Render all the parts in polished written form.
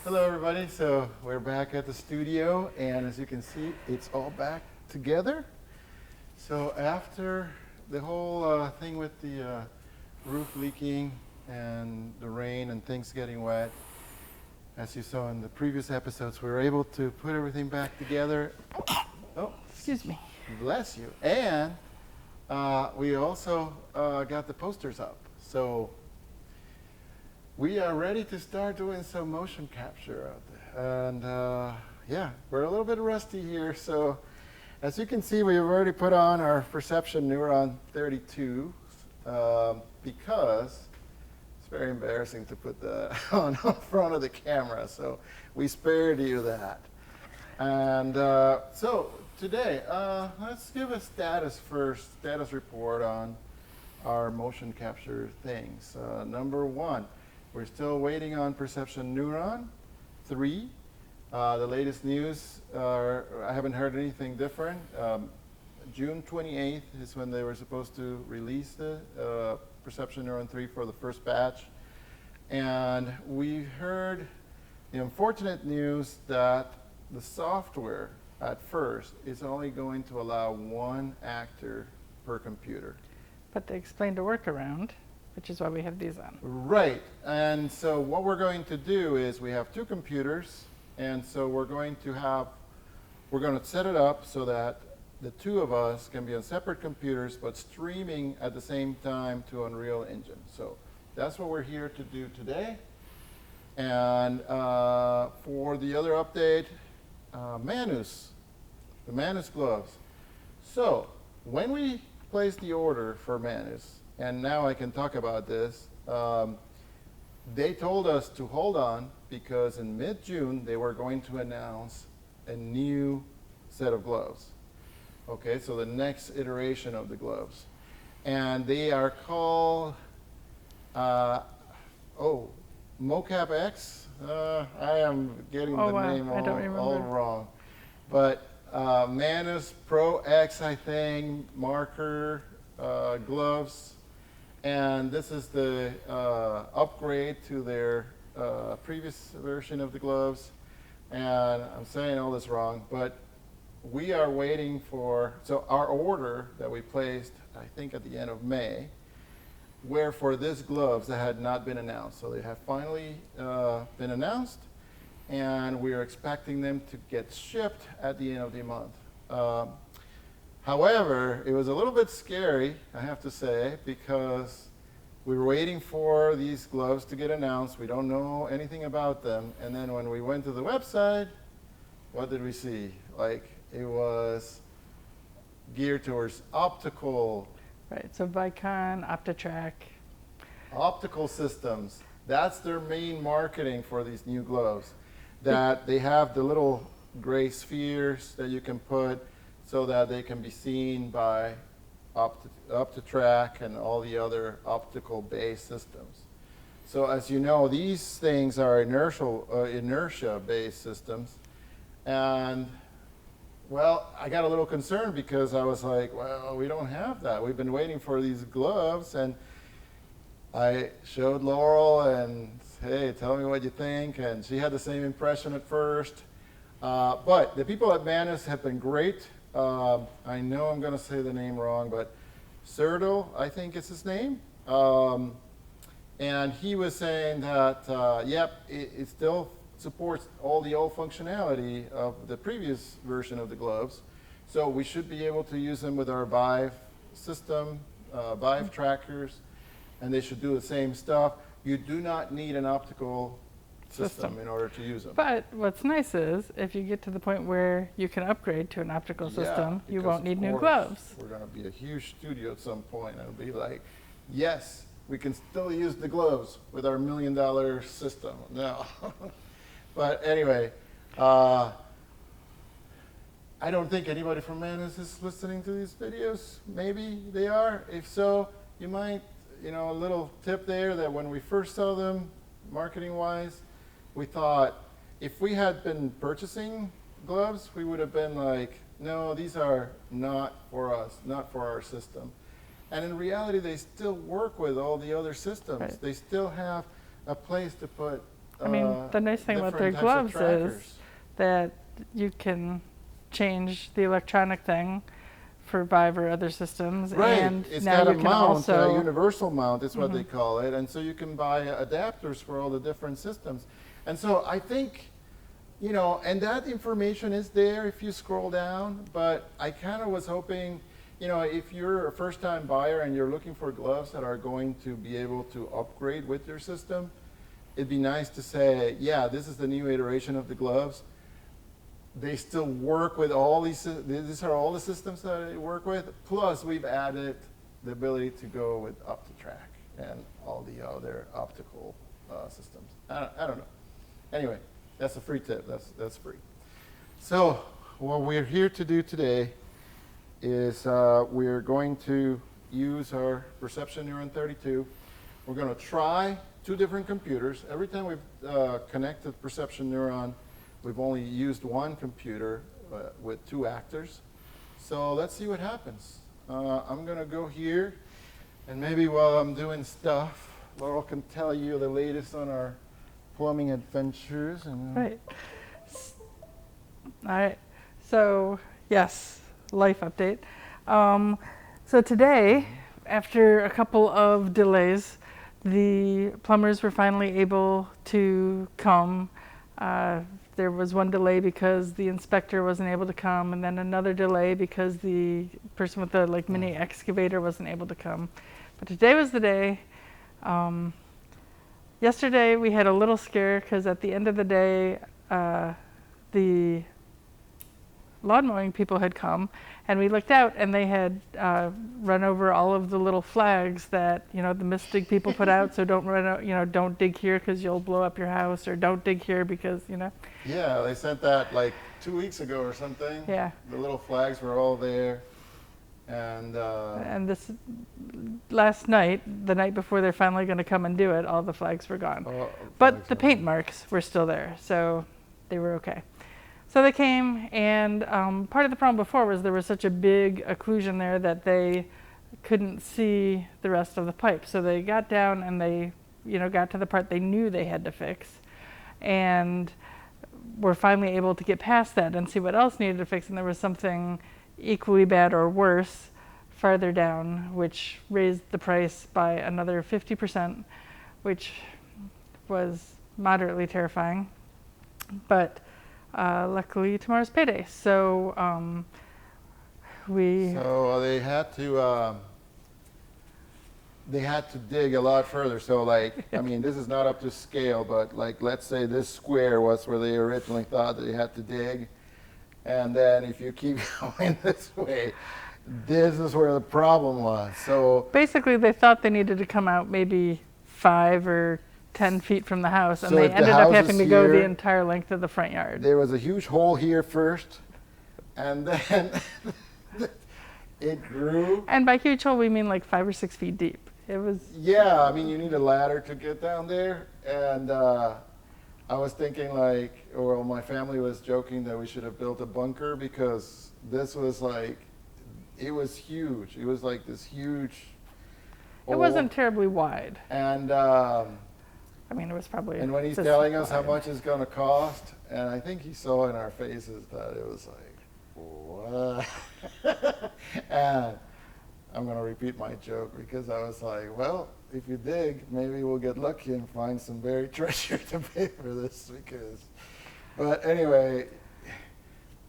Hello, everybody. So we're back at the studio, and as you can see, it's all back together. So after the whole thing with the roof leaking and the rain and things getting wet, as you saw in the previous episodes, we were able to put everything back together. Oh, excuse me. Bless you. And we also got the posters up. So we are ready to start doing some motion capture out there. And yeah, we're a little bit rusty here. So as you can see, we've already put on our Perception Neuron 32 because it's very embarrassing to put that on front of the camera. So we spared you that. And so today, let's give a status report on our motion capture things. Number one, we're still waiting on Perception Neuron 3. The latest news, I haven't heard anything different. June 28th is when they were supposed to release the Perception Neuron 3 for the first batch. And we heard the unfortunate news that the software at first is only going to allow one actor per computer. But they explained a workaround, which is why we have these on. Right. And so what we're going to do is we have two computers, and so we're going to set it up so that the two of us can be on separate computers but streaming at the same time to Unreal Engine. So that's what we're here to do today. And for the other update, Manus, the Manus gloves. So when we placed the order for Manus, and now I can talk about this, they told us to hold on because in mid-June they were going to announce a new set of gloves. Okay, so the next iteration of the gloves. And they are called, Mocap X. I am getting the name all wrong. But Manus Pro X, I think, marker gloves. And this is the upgrade to their previous version of the gloves. And I'm saying all this wrong, but we are waiting for, so our order that we placed, I think at the end of May, were for these gloves that had not been announced. So they have finally been announced, and we are expecting them to get shipped at the end of the month. However, it was a little bit scary, I have to say, because we were waiting for these gloves to get announced. We don't know anything about them. And then when we went to the website, what did we see? Like, it was geared towards optical. Right, so Vicon, OptiTrack. Optical systems. That's their main marketing for these new gloves. That they have the little gray spheres that you can put so that they can be seen by OptiTrack and all the other optical-based systems. So as you know, these things are inertia-based systems. And well, I got a little concerned because I was like, well, we don't have that. We've been waiting for these gloves, and I showed Laurel and, hey, tell me what you think, and she had the same impression at first. But the people at Manus have been great. I know I'm going to say the name wrong, but Serdo, I think is his name. And he was saying that, yep, it still supports all the old functionality of the previous version of the gloves. So we should be able to use them with our Vive system, Vive trackers, and they should do the same stuff. You do not need an optical system in order to use them. But what's nice is, if you get to the point where you can upgrade to an optical system, you won't need new gloves. We're going to be a huge studio at some point. It'll be like, yes, we can still use the gloves with our $1 million system. No. But anyway, I don't think anybody from Manus is listening to these videos. Maybe they are. If so, you might, a little tip there that when we first saw them, marketing-wise, we thought if we had been purchasing gloves, we would have been like, no, these are not for us, not for our system. And in reality, they still work with all the other systems. Right. They still have a place to put I mean, the nice thing about their gloves is that you can change the electronic thing for Vive or other systems. Right. And it's now got you a can mount, also a universal mount is what they call it. And so you can buy adapters for all the different systems. And so I think, you know, and that information is there if you scroll down, but I kind of was hoping, you know, if you're a first-time buyer and you're looking for gloves that are going to be able to upgrade with your system, it'd be nice to say, yeah, this is the new iteration of the gloves. They still work with all these are all the systems that they work with. Plus, we've added the ability to go with OptiTrack and all the other optical systems. I don't know. Anyway, that's a free tip. That's free. So what we're here to do today is we're going to use our Perception Neuron 32. We're going to try 2 different computers. Every time we've connected Perception Neuron, we've only used 1 computer with 2 actors. So let's see what happens. I'm going to go here, and maybe while I'm doing stuff, Laurel can tell you the latest on our plumbing adventures. And right. All right. So, yes, life update. So today, after a couple of delays, the plumbers were finally able to come. There was one delay because the inspector wasn't able to come, and then another delay because the person with the mini excavator wasn't able to come. But today was the day. Yesterday we had a little scare because at the end of the day, the lawn mowing people had come, and we looked out and they had run over all of the little flags that, you know, the Mystic people put out. So don't run out, you know, don't dig here because you'll blow up your house, or don't dig here because, you know. Yeah, they sent that like 2 weeks ago or something. Yeah. The little flags were all there. And this last night, the night before they're finally going to come and do it, all the flags were gone. But the paint marks were still there, so they were okay. So they came, and part of the problem before was there was such a big occlusion there that they couldn't see the rest of the pipe. So they got down and they, you know, got to the part they knew they had to fix, and were finally able to get past that and see what else needed to fix. And there was something equally bad or worse farther down, which raised the price by another 50%, which was moderately terrifying. But luckily tomorrow's payday, so So they had to dig a lot further. So like, I mean, this is not up to scale, but like, let's say this square was where they originally thought that they had to dig. And then if you keep going this way, this is where the problem was. So basically they thought they needed to come out maybe 5 or 10 feet from the house, and so they ended up having to go the entire length of the front yard. There was a huge hole here first, and then it grew. And by huge hole, we mean like 5 or 6 feet deep. It was. Yeah, I mean, you need a ladder to get down there. And I was thinking like, well, my family was joking that we should have built a bunker, because this was like, it was huge. It was like this huge hole. It wasn't terribly wide. And I mean, it was probably. And when he's telling us how much it's going to cost, and I think he saw in our faces that it was like, what? And I'm going to repeat my joke, because I was like, well, if you dig, maybe we'll get lucky and find some buried treasure to pay for this. But anyway,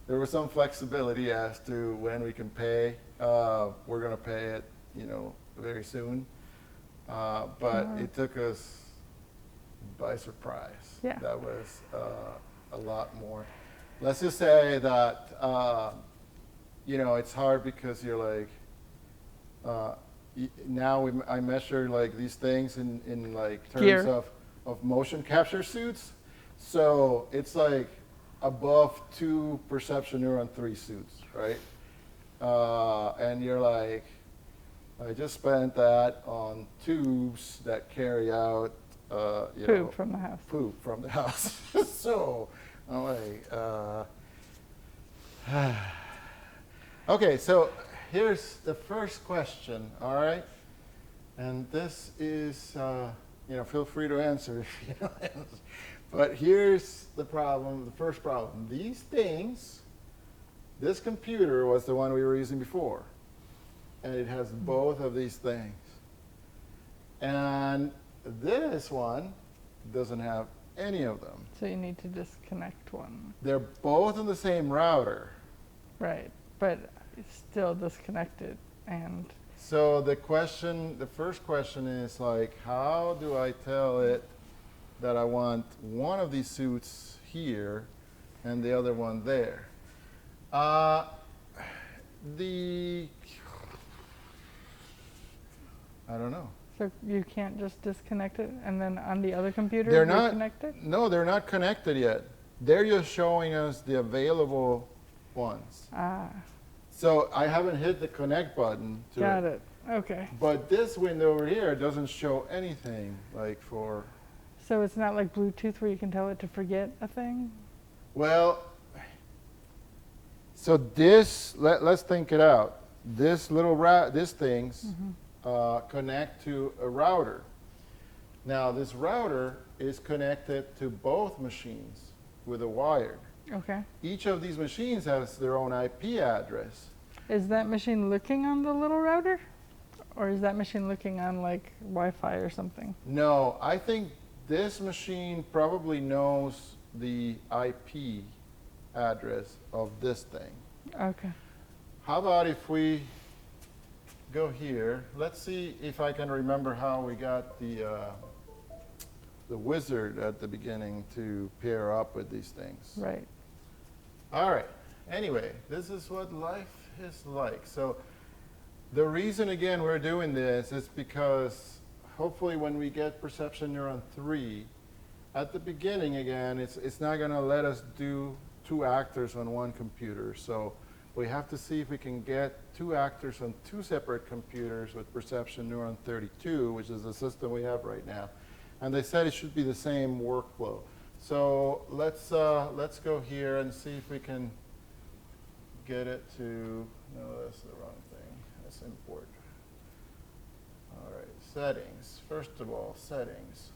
there was some flexibility as to when we can pay. We're going to pay it, you know, very soon. But it took us by surprise. Yeah. That was a lot more. Let's just say that, you know, it's hard because you're like, now I measure like these things in like terms of motion capture suits. So it's like above 2 Perception Neuron 3 suits, right? And you're like, I just spent that on tubes that carry out poop from the house. Poop from the house. So I'm like, okay, so here's the first question, all right? And this is, you know, feel free to answer if you don't answer. But here's the problem, the first problem. These things, this computer was the one we were using before. And it has both of these things. And this one doesn't have any of them. So you need to disconnect one. They're both in the same router. Right, but it's still disconnected. And so the first question is like, how do I tell it that I want one of these suits here and the other one there? I don't know. So you can't just disconnect it and then on the other computer They're reconnect it? No, they're not connected yet. They're just showing us the available ones. So I haven't hit the connect button to Got it. Okay. But this window over here doesn't show anything like for... So it's not like Bluetooth where you can tell it to forget a thing? Well, so this, let's think it out. These things connect to a router. Now this router is connected to both machines with a wire. Okay. Each of these machines has their own IP address. Is that machine looking on the little router? Or is that machine looking on like Wi-Fi or something? No, I think this machine probably knows the IP address of this thing. Okay. How about if we go here? Let's see if I can remember how we got the wizard at the beginning to pair up with these things. Right. All right. Anyway, this is what life is like. So the reason, again, we're doing this is because hopefully when we get Perception Neuron 3, at the beginning, again, it's not going to let us do 2 actors on one computer. So we have to see if we can get 2 actors on 2 separate computers with Perception Neuron 32, which is the system we have right now. And they said it should be the same workflow. So let's go here and see if we can get it to, no, that's the wrong thing. That's import. All right, settings. First of all, settings.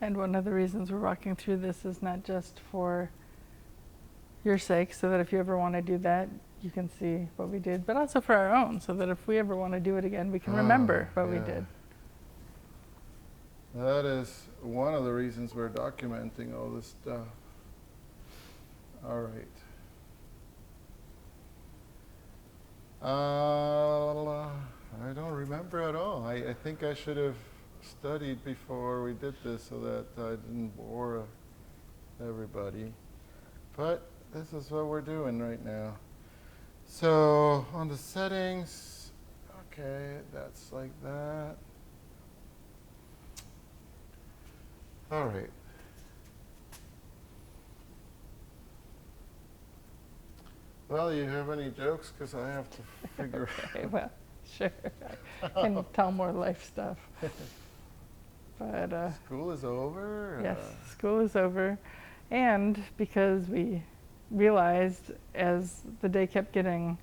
And one of the reasons we're walking through this is not just for your sake, so that if you ever want to do that, you can see what we did, but also for our own, so that if we ever want to do it again, we can remember what we did. That is one of the reasons we're documenting all this stuff. All right. I don't remember at all. I think I should have studied before we did this so that I didn't bore everybody. But this is what we're doing right now. So on the settings, okay, that's like that. All right. Well, you have any jokes? Because I have to figure Okay, well, sure. I can tell more life stuff. But school is over? Yes, school is over. And because we realized as the day kept getting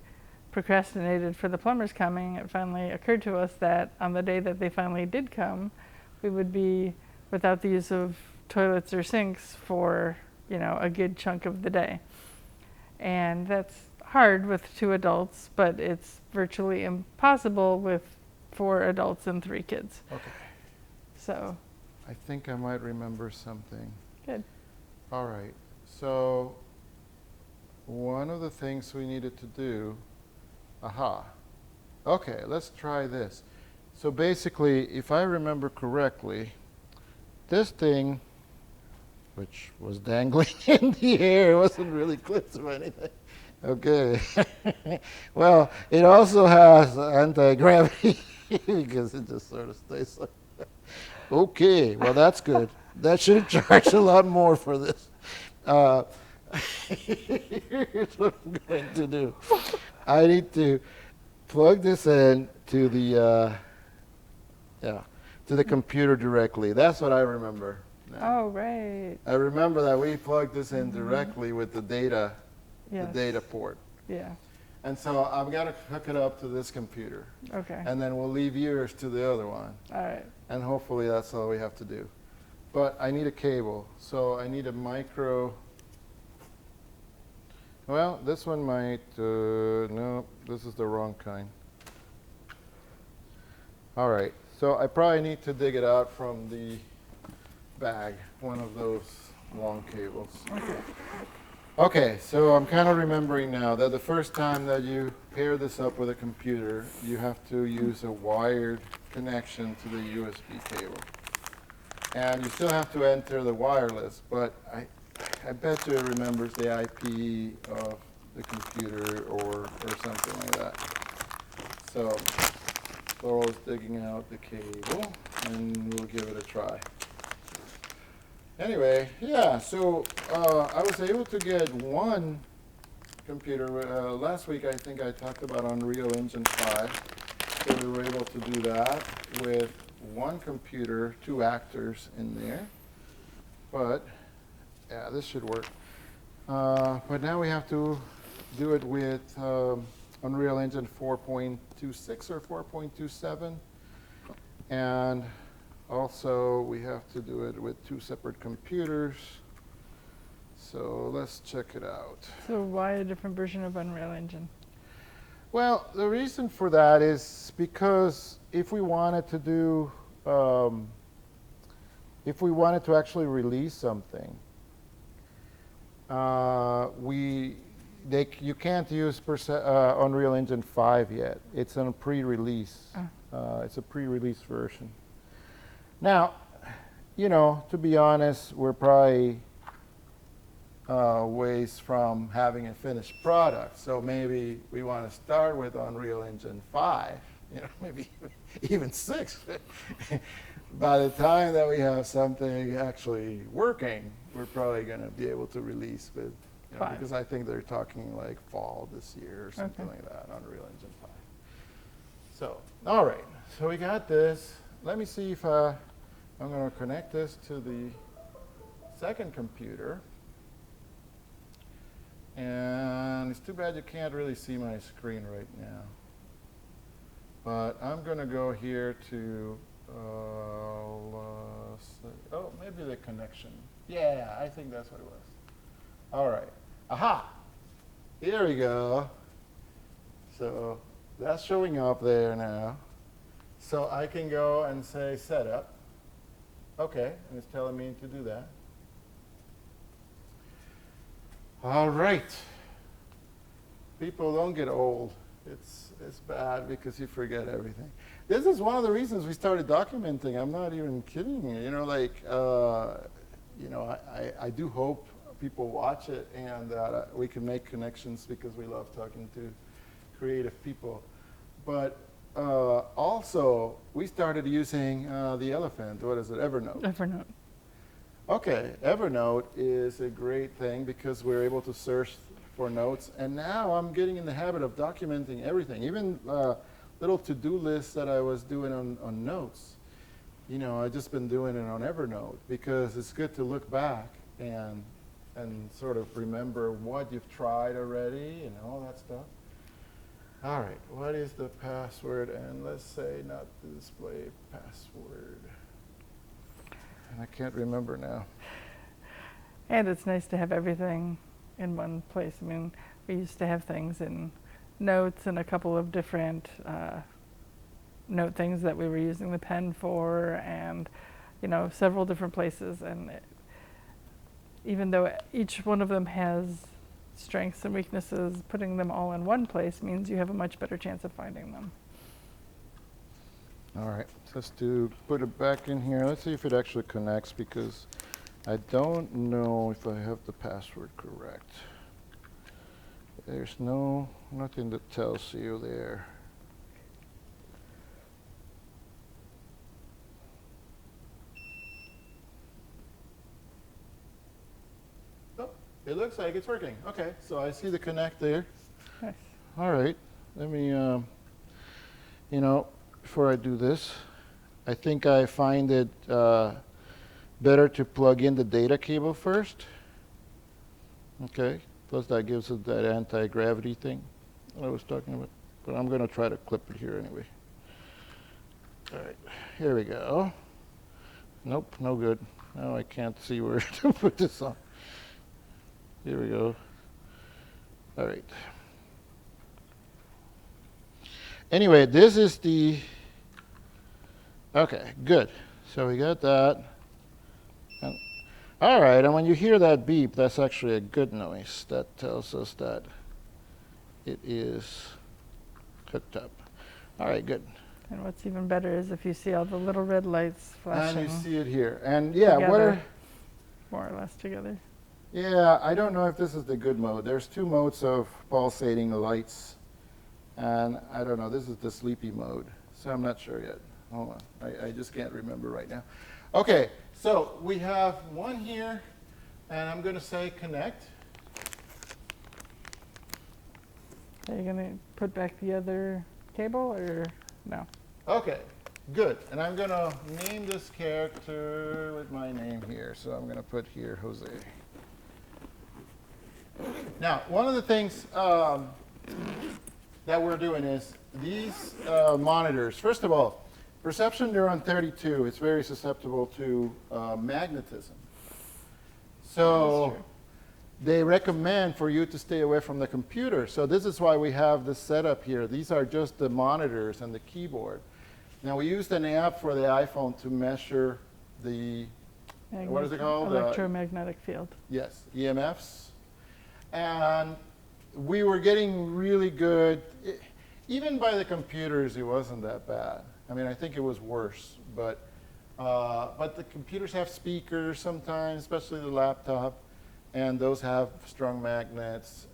procrastinated for the plumbers coming, it finally occurred to us that on the day that they finally did come, we would be without the use of toilets or sinks for, you know, a good chunk of the day. And that's hard with 2 adults, but it's virtually impossible with 4 adults and 3 kids. Okay. So. I think I might remember something. Good. All right. So one of the things we needed to do, okay, let's try this. So basically, if I remember correctly, this thing, which was dangling in the air, it wasn't really clipped or anything. Okay. Well, it also has anti-gravity because it just sort of stays like that. Okay, well that's good. That should charge a lot more for this. Here's what I'm going to do. I need to plug this in to the to the computer directly. That's what I remember now. Oh, right. I remember that we plugged this in directly with the data, Yes. the data port. Yeah. And so I've got to hook it up to this computer. Okay. And then we'll leave yours to the other one. All right. And hopefully that's all we have to do. But I need a cable. So I need a micro. Well, this one might, no, this is the wrong kind. All right, so I probably need to dig it out from the bag, one of those long cables. Okay, so I'm kind of remembering now that the first time that you pair this up with a computer, you have to use a wired connection to the USB cable. And you still have to enter the wireless, but I bet you it remembers the IP of the computer or something like that. So Laurel's digging out the cable, and we'll give it a try. Anyway, yeah, so I was able to get one computer. Last week I think I talked about Unreal Engine 5. So we were able to do that with one computer, 2 actors in there. But yeah, this should work. But now we have to do it with Unreal Engine 4.26 or 4.27. And also we have to do it with 2 separate computers. So let's check it out. So why a different version of Unreal Engine? Well, the reason for that is because if we wanted to do, if we wanted to actually release something, you can't use Unreal Engine 5 yet. It's on a pre-release. It's a pre-release version. Now, you know, to be honest, we're probably ways from having a finished product. So maybe we want to start with Unreal Engine 5, you know, maybe even 6. By the time that we have something actually working, we're probably going to be able to release with, you know, because I think they're talking like fall this year or something like that, Unreal Engine 5. So, all right, so we got this. Let me see if I'm going to connect this to the second computer. And it's too bad you can't really see my screen right now. But I'm going to go here to, oh, maybe the connection. Yeah, I think that's what it was. All right. Aha! Here we go. So that's showing up there now. So I can go and say setup. Okay, and it's telling me to do that. All right. People don't get old. It's bad because you forget everything. This is one of the reasons we started documenting. I'm not even kidding you. You know, like, you know, I do hope people watch it and that we can make connections because we love talking to creative people. But also, we started using the elephant. What is it? Evernote. Evernote. Okay, Evernote is a great thing because we're able to search for notes. And now I'm getting in the habit of documenting everything, even little to-do lists that I was doing on notes. You know, I've just been doing it on Evernote because it's good to look back and sort of remember what you've tried already and all that stuff. All right, what is the password? And let's say not to display password. And I can't remember now. And it's nice to have everything in one place. I mean, we used to have things in notes and a couple of different note things that we were using the pen for, and, you know, several different places. And even though each one of them has strengths and weaknesses, putting them all in one place means you have a much better chance of finding them. All right, just to put it back in here, let's see if it actually connects because I don't know if I have the password correct. There's nothing that tells you there. Oh, it looks like it's working. Okay, so I see the connect there. Nice. All right, let me, you know, before I do this, I think I find it better to plug in the data cable first. Okay, plus that gives us that anti-gravity thing. I was talking about, but I'm going to try to clip it here anyway. All right, here we go. Nope, no good. Now I can't see where to put this on. Here we go. All right. Anyway, this is the, okay, good. So we got that. And, all right, and when you hear that beep, that's actually a good noise. That tells us that it is hooked up. All right, good. And what's even better is if you see all the little red lights flashing. And you see it here. And yeah, together, what are... more or less together. Yeah, I don't know if this is the good mode. There's two modes of pulsating lights. And I don't know, this is the sleepy mode. So I'm not sure yet. Hold on, I just can't remember right now. Okay, so we have one here, and I'm going to say connect. Are you going to put back the other cable or no? Okay, good. And I'm going to name this character with my name here. So I'm going to put here Jose. Now, one of the things that we're doing is these monitors. First of all, Perception Neuron 32 is very susceptible to magnetism. So they recommend for you to stay away from the computer. So this is why we have this setup here. These are just the monitors and the keyboard. Now we used an app for the iPhone to measure the, what is it called? Electromagnetic field. Yes, EMFs. And we were getting really good. Even by the computers, it wasn't that bad. I mean, I think it was worse. But the computers have speakers sometimes, especially the laptop, and those have strong magnets.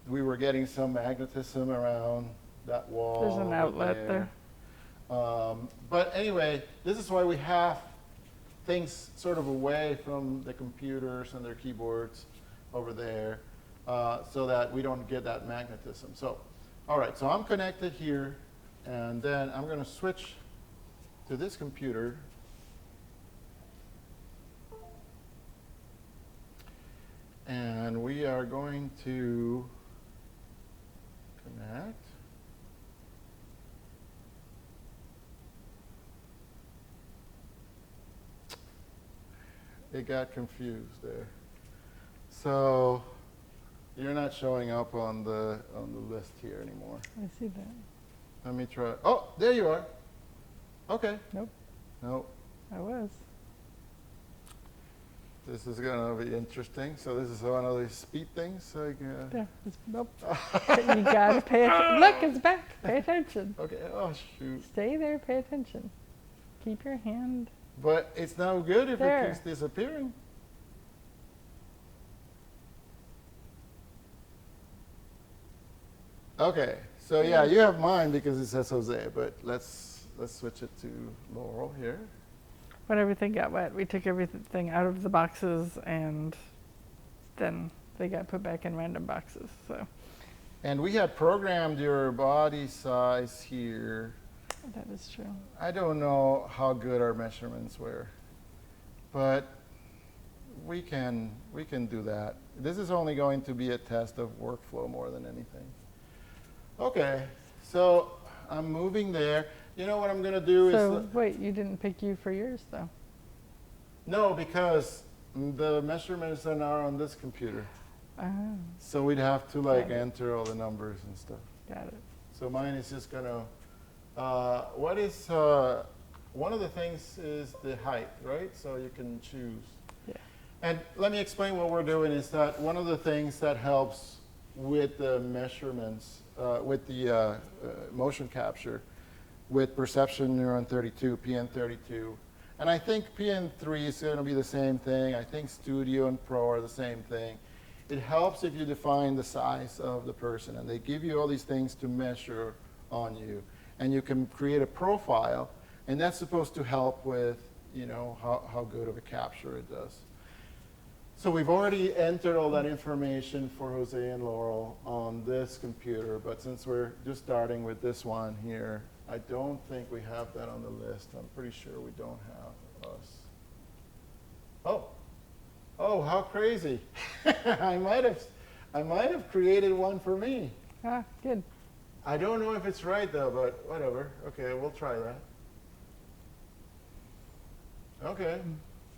We were getting some magnetism around that wall. There's an outlet there. But anyway, this is why we have things sort of away from the computers and their keyboards over there, so that we don't get that magnetism. So, all right, so I'm connected here, and then I'm going to switch to this computer. And we are going to connect. It got confused there. So you're not showing up on the list here anymore. I see that. Let me try. Oh, there you are. Okay. Nope. Nope. I was. This is going to be interesting. So this is one of these speed things. Like, there. Nope. You gotta pay attention. Look, it's back. Pay attention. Okay. Oh shoot. Stay there. Pay attention. Keep your hand. But it's no good if there. It keeps disappearing. Okay, so yeah, you have mine because it says Jose, but let's switch it to Laurel here. When everything got wet, we took everything out of the boxes, and then they got put back in random boxes. So. And we had programmed your body size here. That is true. I don't know how good our measurements were, but we can do that. This is only going to be a test of workflow more than anything. Okay, so I'm moving there. You know what I'm going to do is... So wait, you didn't pick you for yours, though? No, because the measurements are now on this computer. So we'd have to like enter all the numbers and stuff. Got it. So mine is just going to... one of the things is the height, right? So you can choose. Yeah. And let me explain what we're doing is that one of the things that helps with the measurements, with the motion capture, with Perception Neuron 32, PN32, and I think PN3 is going to be the same thing. I think Studio and Pro are the same thing. It helps if you define the size of the person, and they give you all these things to measure on you. And you can create a profile, and that's supposed to help with, you know, how good of a capture it does. So we've already entered all that information for Jose and Laurel on this computer, but since we're just starting with this one here, I don't think we have that on the list. I'm pretty sure we don't have us. Oh, how crazy. I might have created one for me. Ah, good. I don't know if it's right though, but whatever. Okay, we'll try that. Okay,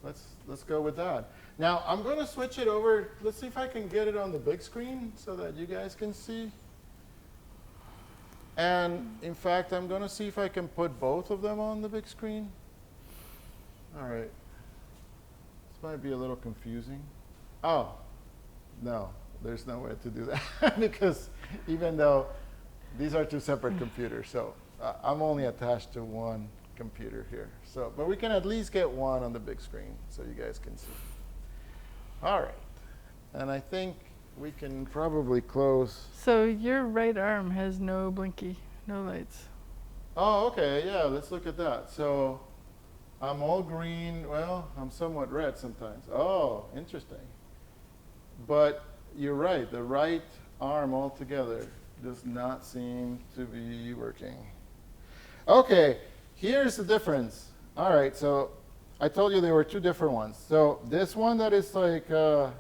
let's go with that. Now I'm going to switch it over. Let's see if I can get it on the big screen so that you guys can see. And in fact, I'm going to see if I can put both of them on the big screen. All right. This might be a little confusing. Oh, no, there's no way to do that because even though these are two separate computers, so I'm only attached to one computer here. So, but we can at least get one on the big screen so you guys can see. All right. And I think we can probably close. So your right arm has no blinky, no lights. Oh, okay. Yeah, let's look at that. So I'm all green. Well, I'm somewhat red sometimes. Oh, interesting. But you're right. The right arm altogether does not seem to be working. Okay, here's the difference. All right, so I told you there were two different ones. So this one that is like the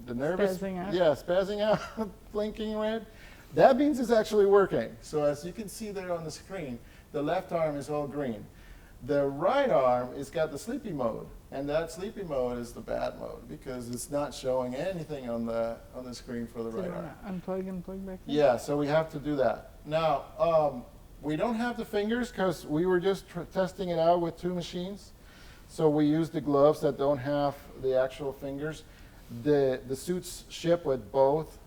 nervous, Spazzing out. yeah, spazzing out, blinking red, that means it's actually working. So as you can see there on the screen, the left arm is all green. The right arm has got the sleepy mode, and that sleepy mode is the bad mode because it's not showing anything on the screen for the right arm. Unplug and plug back in? Yeah, so we have to do that. Now, we don't have the fingers because we were just testing it out with two machines. So we used the gloves that don't have the actual fingers. The suits ship with both,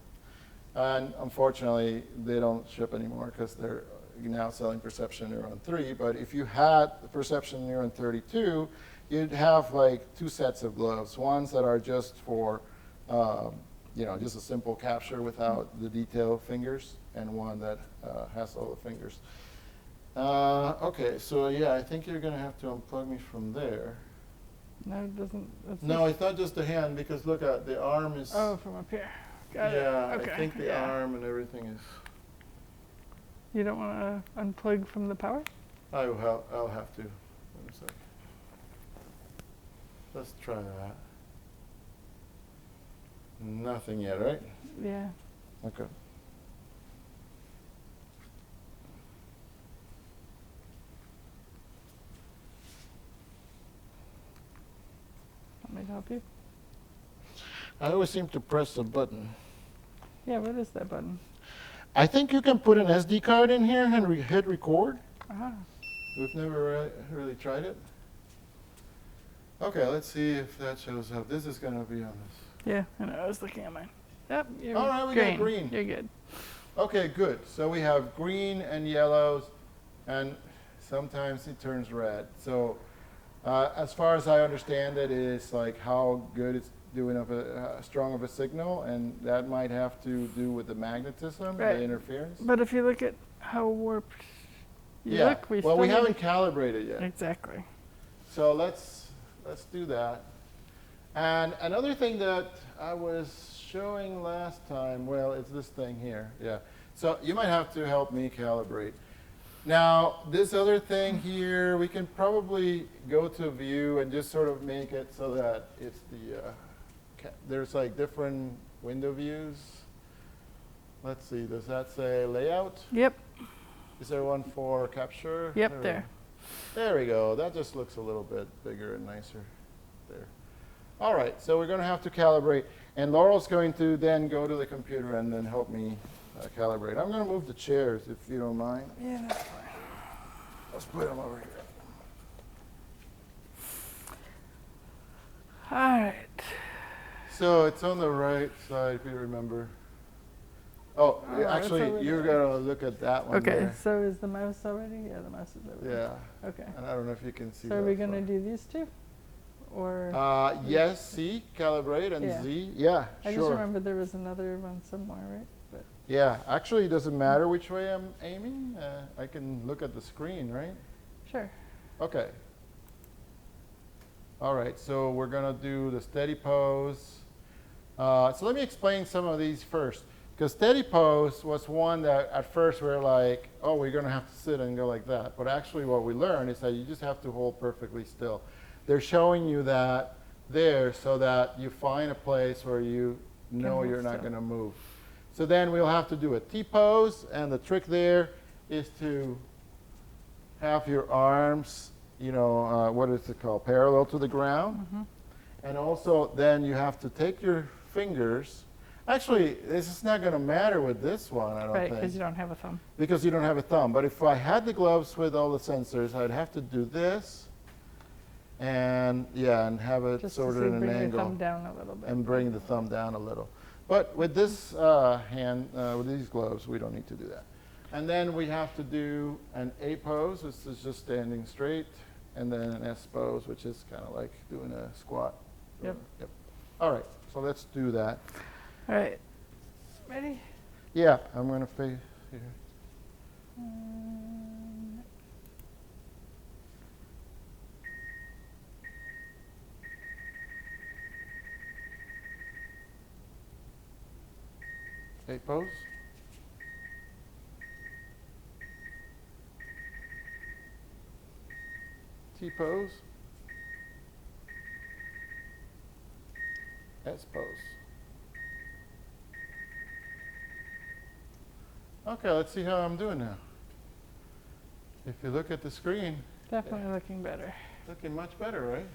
and unfortunately, they don't ship anymore because they're now selling Perception Neuron 3. But if you had the Perception Neuron 32, you'd have like two sets of gloves. Ones that are just for, just a simple capture without the detail fingers, and one that has all the fingers. Okay, so yeah, I think you're going to have to unplug me from there. No, it doesn't. No, it's not just the hand because look at the arm is. Oh, from up here. Got it. Yeah, Okay. I think the arm and everything is. You don't want to unplug from the power? I'll have to. Wait a sec. Let's try that. Nothing yet, right? Yeah. Okay. Want me to help you? I always seem to press the button. Yeah, what is that button? I think you can put an SD card in here and hit record. Ah. We've never really tried it. Okay, let's see if that shows up. This is going to be on this. Yeah, I know. I was looking at mine. Yep, you're All right, we green. got green. You're good. Okay, good. So we have green and yellows, and sometimes it turns red. So as far as I understand it, is like how good it's doing of a strong of a signal, and that might have to do with the magnetism, Right. the interference. But if you look at how warped you Yeah. look, Well, we haven't calibrated yet. Exactly. So let's do that. And another thing that I was showing last time, well, it's this thing here. Yeah. So you might have to help me calibrate. Now, this other thing here, we can probably go to view and just sort of make it so that it's the, there's like different window views. Let's see, does that say layout? Yep. Is there one for capture? Yep, there. There we go. That just looks a little bit bigger and nicer there. All right, so we're going to have to calibrate. And Laurel's going to then go to the computer and then help me calibrate. I'm going to move the chairs, if you don't mind. Yeah, that's fine. Let's put them over here. All right. So it's on the right side, if you remember. Oh, actually, you're going to look at that one Okay, there. so is the mouse already? Yeah, the mouse is over there. Yeah. Okay. And I don't know if you can see So that. are we going to do these two? Or yes, C, calibrate, and Yeah. Z. Yeah, I just sure. remember there was another one somewhere, right? But Yeah, actually, it doesn't matter which way I'm aiming. I can look at the screen, right? sure. Okay. All right, so we're going to do the steady pose. So let me explain some of these first. Because steady pose was one that at first we were like, oh, we're going to have to sit and go like that. But actually what we learned is that you just have to hold perfectly still. They're showing you that there so that you find a place where you know hold you're not still. going to move. So then we'll have to do a T-pose, and the trick there is to have your arms, you know, what is it called, parallel to the ground. Mm-hmm. And also then you have to take your fingers. Actually, this is not going to matter with this one, I don't think. Right, because you don't have a thumb. Because you don't have a thumb. But if I had the gloves with all the sensors, I'd have to do this. And yeah, and have it Just sort to of in an bring your angle. thumb down a little bit. And bring the thumb down a little. But with this with these gloves, we don't need to do that. And then we have to do an A pose. This is just standing straight. And then an S pose, which is kind of like doing a squat. Yep. Yep. All right, so let's do that. All right. Ready? Yeah, I'm going to face here. A pose. T pose. S pose. Okay, let's see how I'm doing now. If you look at the screen, Definitely looking better. looking much better, right?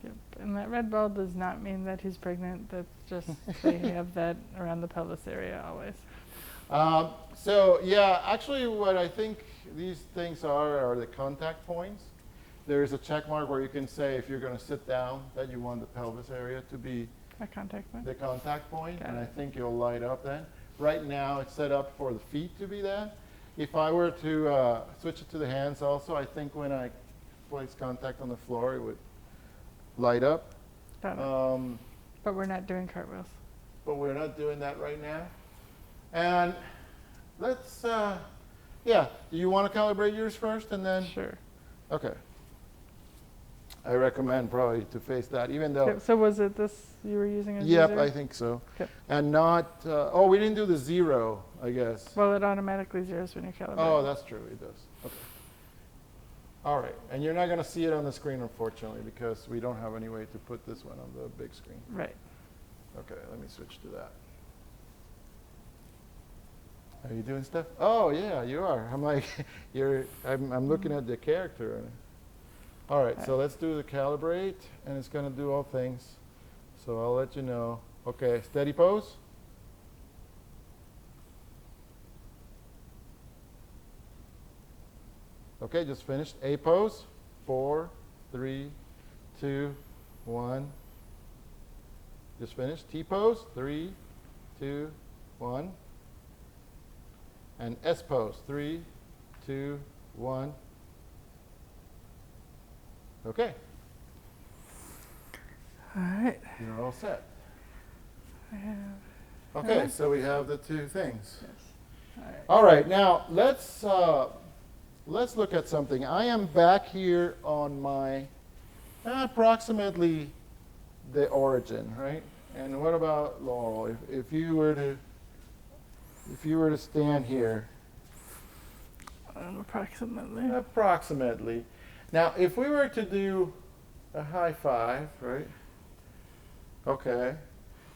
Yep. And that red ball does not mean that he's pregnant. That's just they have that around the pelvis area always. So yeah, actually what I think these things are the contact points. There's a check mark where you can say if you're going to sit down that you want the pelvis area to be A contact point? the contact point, Got and it. I think it'll light up then. Right now it's set up for the feet to be that. If I were to switch it to the hands also, I think when I place contact on the floor it would light up. Got it. But we're not doing cartwheels. But we're not doing that right now. And let's, yeah, do you want to calibrate yours first and then? Sure. Okay. I recommend probably to face that, even though. Okay, so was it this you were using as Yep, user? I think so. Okay. And not, oh, we didn't do the 0, I guess. Well, it automatically zeros when you calibrate. Oh, that's true, it does. Okay. All right, and you're not going to see it on the screen, unfortunately, because we don't have any way to put this one on the big screen. Right. Okay, let me switch to that. Are you doing stuff? Oh yeah, you are. I'm like, I'm looking at the character. All right, so let's do the calibrate, and it's going to do all things. So I'll let you know. Okay, steady pose. Okay, just finished. A pose. 4, 3, 2, 1. Just finished. T pose. 3, 2, 1. And S pose. 3, 2, 1. Okay. All right. You're all set. I have. Okay, so we have the two things. Yes. All right. All right, now let's look at something. I am back here on my approximately the origin, right? And what about Laurel? If you were to stand here, Approximately. approximately. Now, if we were to do a high five, right? Okay.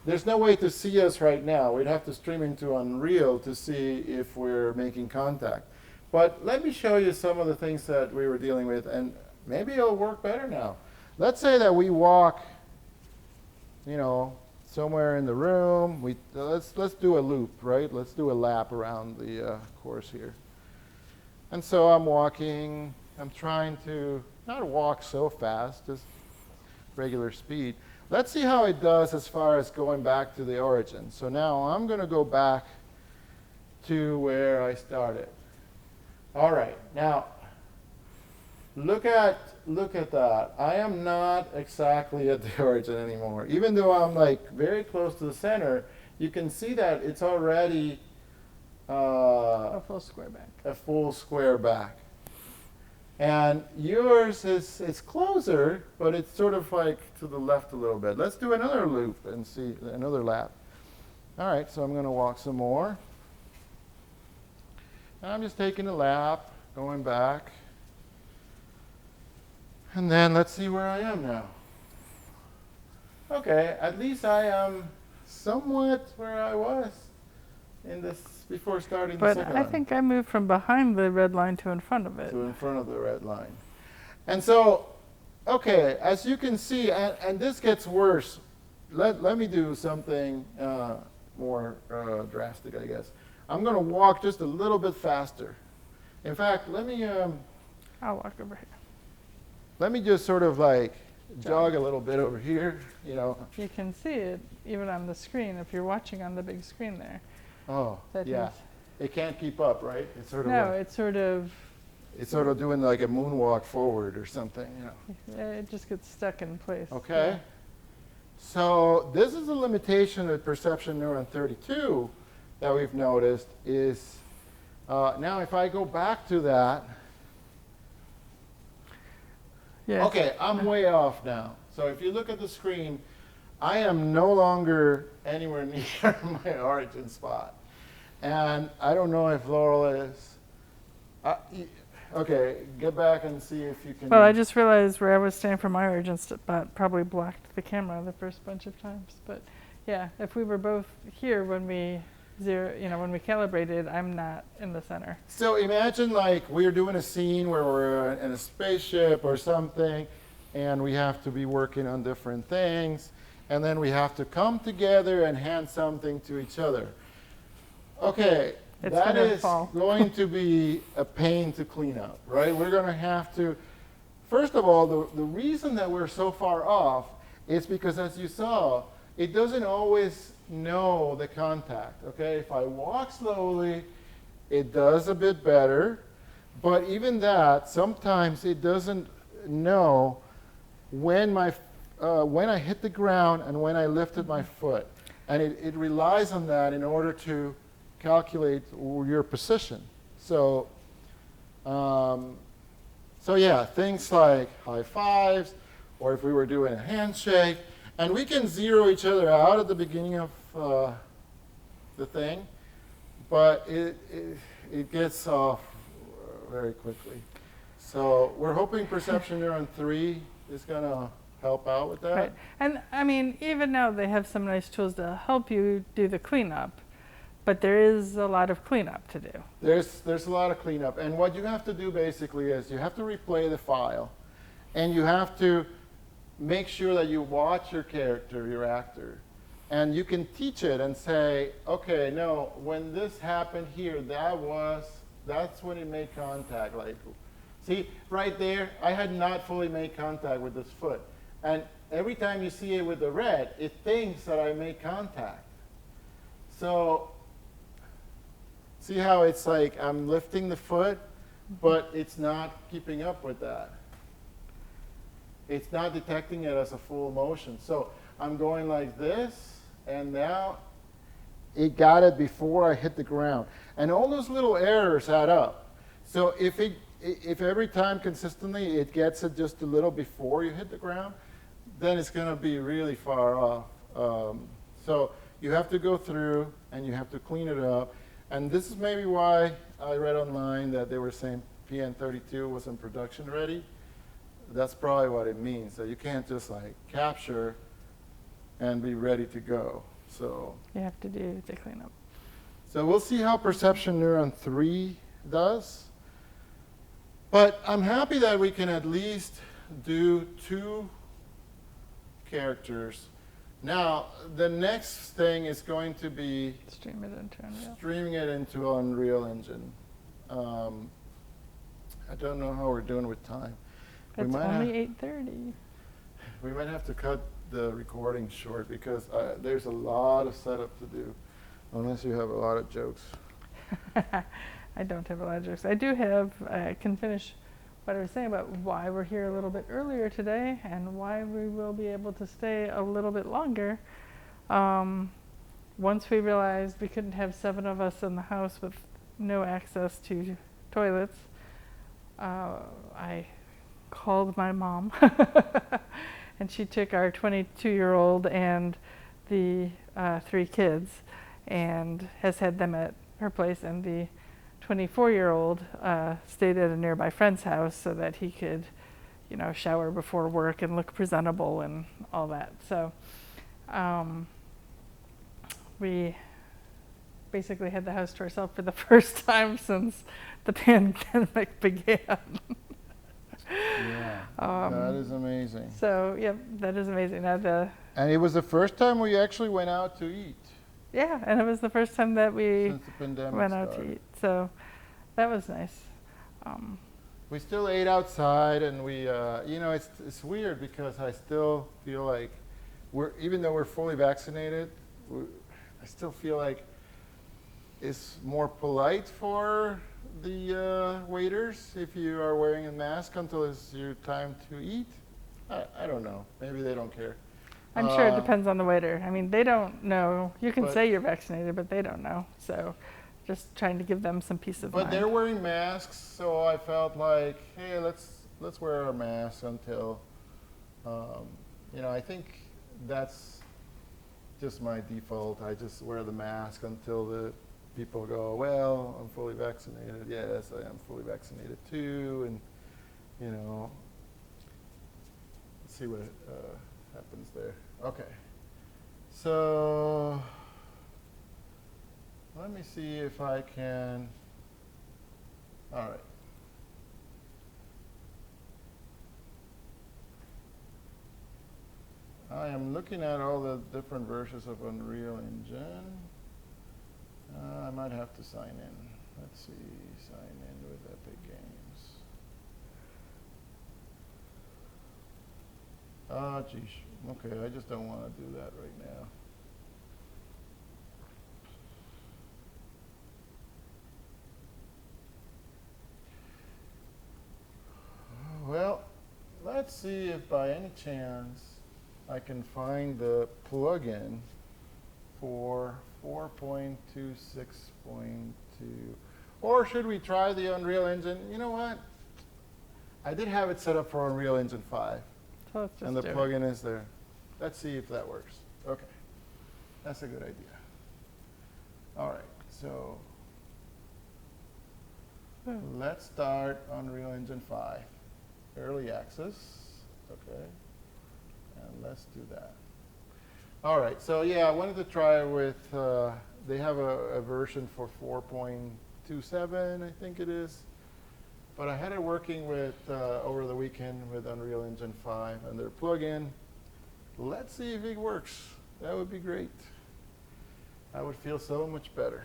There's no way to see us right now. We'd have to stream into Unreal to see if we're making contact. But let me show you some of the things that we were dealing with, and maybe it'll work better now. Let's say that we walk, you know, somewhere in the room. Let's do a loop, right? Let's do a lap around the course here. And so I'm walking. I'm trying to not walk so fast, just regular speed. Let's see how it does as far as going back to the origin. So now I'm going to go back to where I started. All right, now look at that. I am not exactly at the origin anymore. Even though I'm like very close to the center, you can see that it's already A full square back. a full square back. And yours is closer, but it's sort of like to the left a little bit. Let's do another loop and see another lap. All right, so I'm going to walk some more. And I'm just taking a lap, going back. And then let's see where I am now. Okay, at least I am somewhat where I was in this before starting the second But I one. think I moved from behind the red line to in front of it. To in front of the red line. And so, okay, as you can see, and this gets worse. Let me do something more drastic, I guess. I'm going to walk just a little bit faster. In fact, let me I'll walk over here. let me just sort of like jog a little bit over here, you know. You can see it even on the screen if you're watching on the big screen there. Oh, yeah. It can't keep up, right? It's sort of No, like, it's sort of doing like a moonwalk forward or something, you know. it just gets stuck in place. Okay. Yeah. So this is a limitation of Perception Neuron 32 that we've noticed is, now if I go back to that, Yes. okay, I'm way off now. So if you look at the screen, I am no longer anywhere near my origin spot. And I don't know if Laurel is. Okay, get back and see if you can. Well, I just realized where I was standing for my origin spot probably blocked the camera the first bunch of times. But yeah, if we were both here when we when we calibrated, I'm not in the center. So imagine like we're doing a scene where we're in a spaceship or something, and we have to be working on different things, and then we have to come together and hand something to each other. Okay, that is going to be a pain to clean up, right? We're going to have to, first of all, the reason that we're so far off is because, as you saw, it doesn't always know the contact, okay? If I walk slowly, it does a bit better, but even that, sometimes it doesn't know when I hit the ground and when I lifted my foot. And it relies on that in order to calculate your position. So, so yeah, things like high fives, or if we were doing a handshake, and we can zero each other out at the beginning of the thing, but it gets off very quickly. So we're hoping Perception Neuron 3 is going to help out with that. Right. And I mean, even now they have some nice tools to help you do the cleanup, but there is a lot of cleanup to do. There's a lot of cleanup. And what you have to do basically is you have to replay the file, and you have to make sure that you watch your character, your actor, and you can teach it and say, okay, no, when this happened here, that's when it made contact. Like, see, right there, I had not fully made contact with this foot. And every time you see it with the red, it thinks that I made contact. So, see how it's like I'm lifting the foot, but it's not keeping up with that. It's not detecting it as a full motion. So I'm going like this, and now it got it before I hit the ground. And all those little errors add up. So if every time consistently it gets it just a little before you hit the ground, then it's going to be really far off. So you have to go through and you have to clean it up. And this is maybe why I read online that they were saying PN32 wasn't production ready. That's probably what it means. So you can't just like capture and be ready to go. So you have to do the cleanup. So we'll see how Perception Neuron 3 does. But I'm happy that we can at least do 2 characters. Now, the next thing is going to be streaming it into Unreal Engine. I don't know how we're doing with time. It's only 8:30. We might have to cut the recording short because there's a lot of setup to do, unless you have a lot of jokes. I don't have a lot of jokes. I do have, I can finish what I was saying about why we're here a little bit earlier today and why we will be able to stay a little bit longer. Once we realized we couldn't have 7 of us in the house with no access to toilets, I called my mom and she took our 22-year-old and the 3 kids and has had them at her place, and the 24-year-old stayed at a nearby friend's house so that he could, shower before work and look presentable and all that. So we basically had the house to ourselves for the first time since the pandemic began. Yeah, that is amazing. So, yeah, that is amazing. And it was the first time we actually went out to eat. Yeah, and it was the first time that we since the pandemic went out started. to eat. So that was nice. We still ate outside, and we, it's weird because I still feel like even though we're fully vaccinated, I still feel like it's more polite for the waiters if you are wearing a mask until it's your time to eat. I don't know. Maybe they don't care. I'm sure it depends on the waiter. I mean, they don't know. You can But- say you're vaccinated, but they don't know. So just trying to give them some peace of mind. But they're wearing masks, so I felt like, hey, let's wear our masks until, I think that's just my default. I just wear the mask until the people go, well, I'm fully vaccinated. Yes, I am fully vaccinated too, and let's see what happens there. Okay, so. Let me see if I can, all right. I am looking at all the different versions of Unreal Engine. I might have to sign in. Let's see, sign in with Epic Games. Oh, geez. Okay, I just don't want to do that right now. Well, let's see if by any chance I can find the plugin for 4.26.2. Or should we try the Unreal Engine? You know what? I did have it set up for Unreal Engine 5. So let's just and the do it. plugin is there. Let's see if that works. Okay. That's a good idea. All right. So let's start Unreal Engine 5. Early access, okay, and let's do that. All right, so yeah, I wanted to try with, they have a version for 4.27, I think it is, but I had it working with, over the weekend with Unreal Engine 5 and their plugin. Let's see if it works. That would be great. I would feel so much better.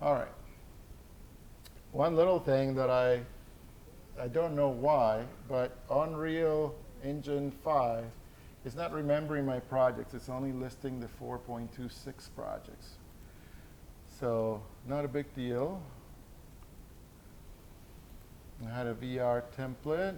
All right. One little thing that I don't know why, but Unreal Engine 5 is not remembering my projects. It's only listing the 4.26 projects. So not a big deal. I had a VR template.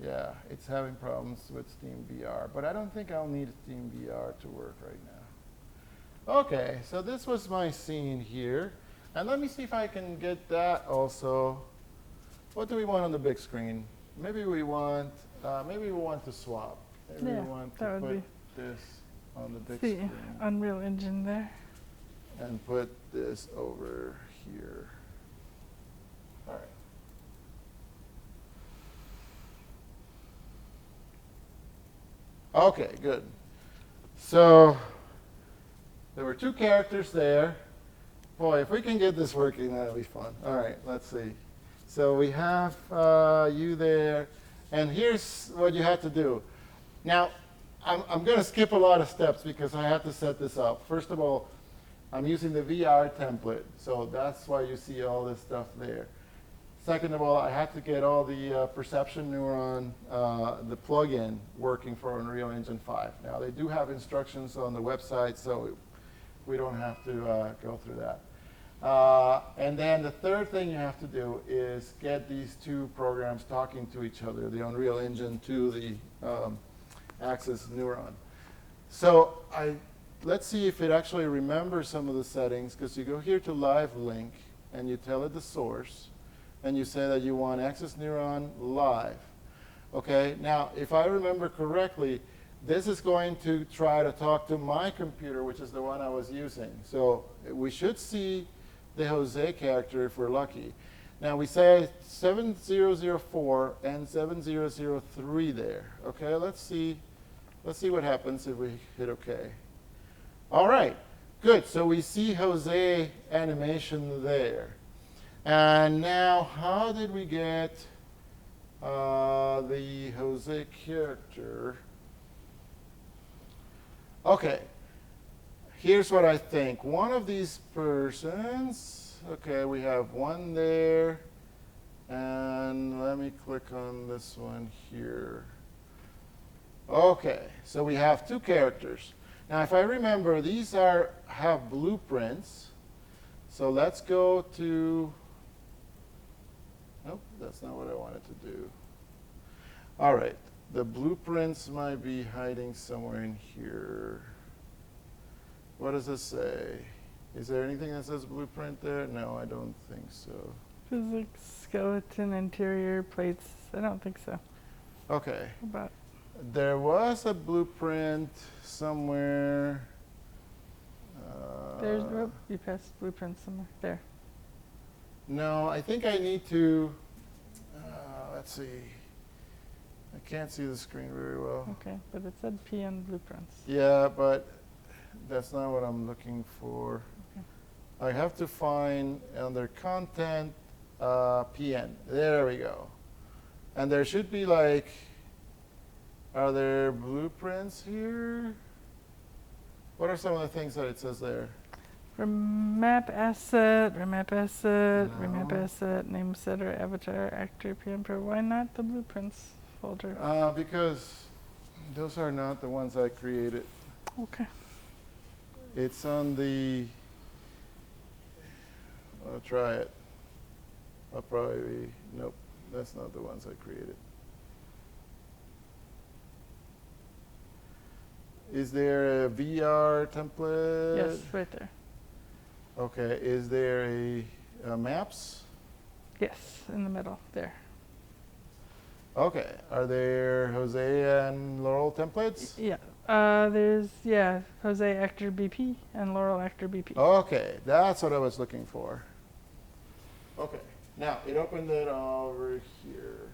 Yeah, it's having problems with Steam VR, but I don't think I'll need Steam VR to work right now. Okay, so this was my scene here. And let me see if I can get that also. What do we want on the big screen? Maybe we want to swap. Maybe we want to put this on the big screen. Unreal Engine there. And put this over here. All right. Okay, good. So there were two characters there. Boy, if we can get this working, that'll be fun. All right, let's see. So we have you there, and here's what you have to do. Now, I'm going to skip a lot of steps because I have to set this up. First of all, I'm using the VR template, so that's why you see all this stuff there. Second of all, I have to get all the Perception Neuron, the plugin, working for Unreal Engine 5. Now, they do have instructions on the website, so we don't have to go through that. And then the third thing you have to do is get these two programs talking to each other, the Unreal Engine to the Axis Neuron. So let's see if it actually remembers some of the settings, because you go here to Live Link, and you tell it the source, and you say that you want Axis Neuron live. Okay, now if I remember correctly, this is going to try to talk to my computer, which is the one I was using. So we should see the Jose character if we're lucky. Now we say 7004 and 7003 there. Okay, let's see what happens if we hit OK. All right, good. So we see Jose animation there. And now, how did we get the Jose character? Okay, here's what I think. One of these persons, okay, we have one there, and let me click on this one here. Okay, so we have two characters. Now, if I remember, these have blueprints. So let's go to, nope, that's not what I wanted to do. All right, the blueprints might be hiding somewhere in here. What does it say? Is there anything that says blueprint there? No, I don't think so. Physics, skeleton, interior, plates. I don't think so. Okay. About There was a blueprint somewhere. there's, oh, you passed blueprint somewhere. There. No, I think I need to, let's see. I can't see the screen very well. Okay, but it said PN blueprints. Yeah, but that's not what I'm looking for. Okay. I have to find under content, PN. There we go. And there should be like, are there blueprints here? What are some of the things that it says there? Remap asset, remap asset, No. remap asset, name setter, avatar, actor, PM Pro. Why not the blueprints folder? Because those are not the ones I created. Okay. It's on the, I'll try it. I'll probably be, nope, that's not the ones I created. Is there a VR template? Yes, right there. Okay, is there a maps? Yes, in the middle, there. Okay, are there Jose and Laurel templates? Yeah. There's, Jose actor BP and Laurel actor BP. Okay, that's what I was looking for. Okay, now it opened it over here.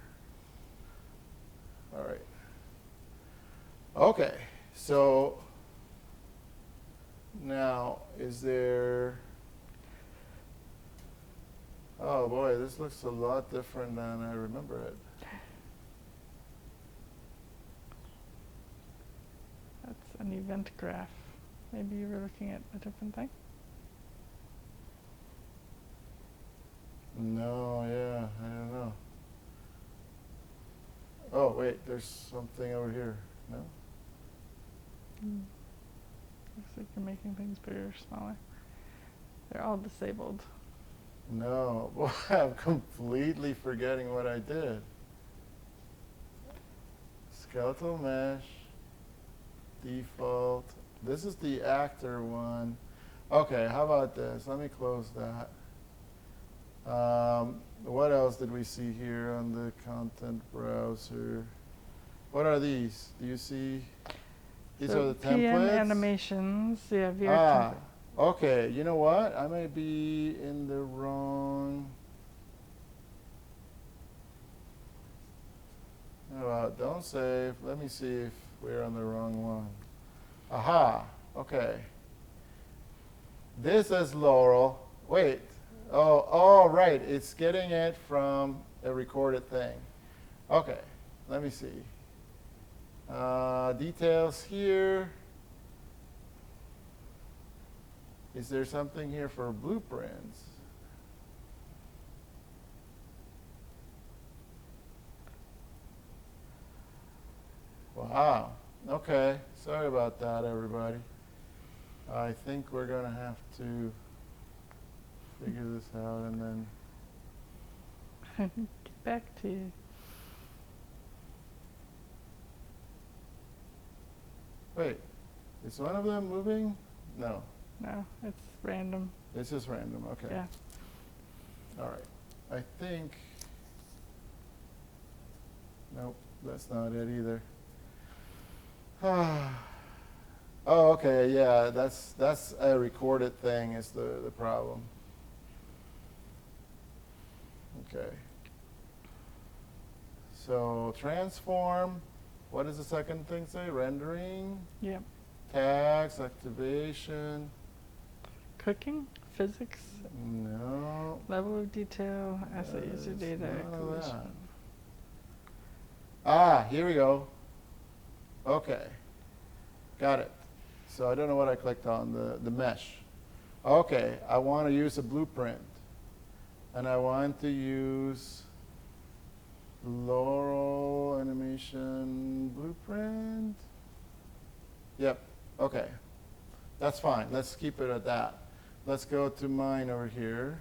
All right. Okay, so now is there, oh boy, this looks a lot different than I remember it. That's an event graph. Maybe you were looking at a different thing? No, yeah, I don't know. Oh, wait, there's something over here. No? Looks like you're making things bigger or smaller. They're all disabled. No, boy, I'm completely forgetting what I did. Skeletal mesh, default. This is the actor one. Okay, how about this? Let me close that. What else did we see here on the content browser? What are these? Do you see? These So are the PM templates? animations, yeah, VR Ah, template. okay. You know what? I may be in the wrong. Don't save. Let me see if we're on the wrong one. Aha. Okay. This is Laurel. Wait. Oh, right. It's getting it from a recorded thing. Okay. Let me see. Details here. Is there something here for blueprints? Wow. Okay. Sorry about that, everybody. I think we're going to have to figure this out and then. Get back to you. Wait. Is one of them moving? No. No, it's random. It's just random. Okay. Yeah. All right. I think. Nope. That's not it either. Oh, okay, yeah, that's a recorded thing is the problem. Okay. So transform, what does the second thing say? Rendering, Yep. tags, activation. Cooking, physics, No. level of detail, asset user data, none of that. activation. Ah, here we go. Okay. Got it. So I don't know what I clicked on, the mesh. Okay, I want to use a blueprint. And I want to use Laurel animation blueprint. Yep, okay. That's fine. Let's keep it at that. Let's go to mine over here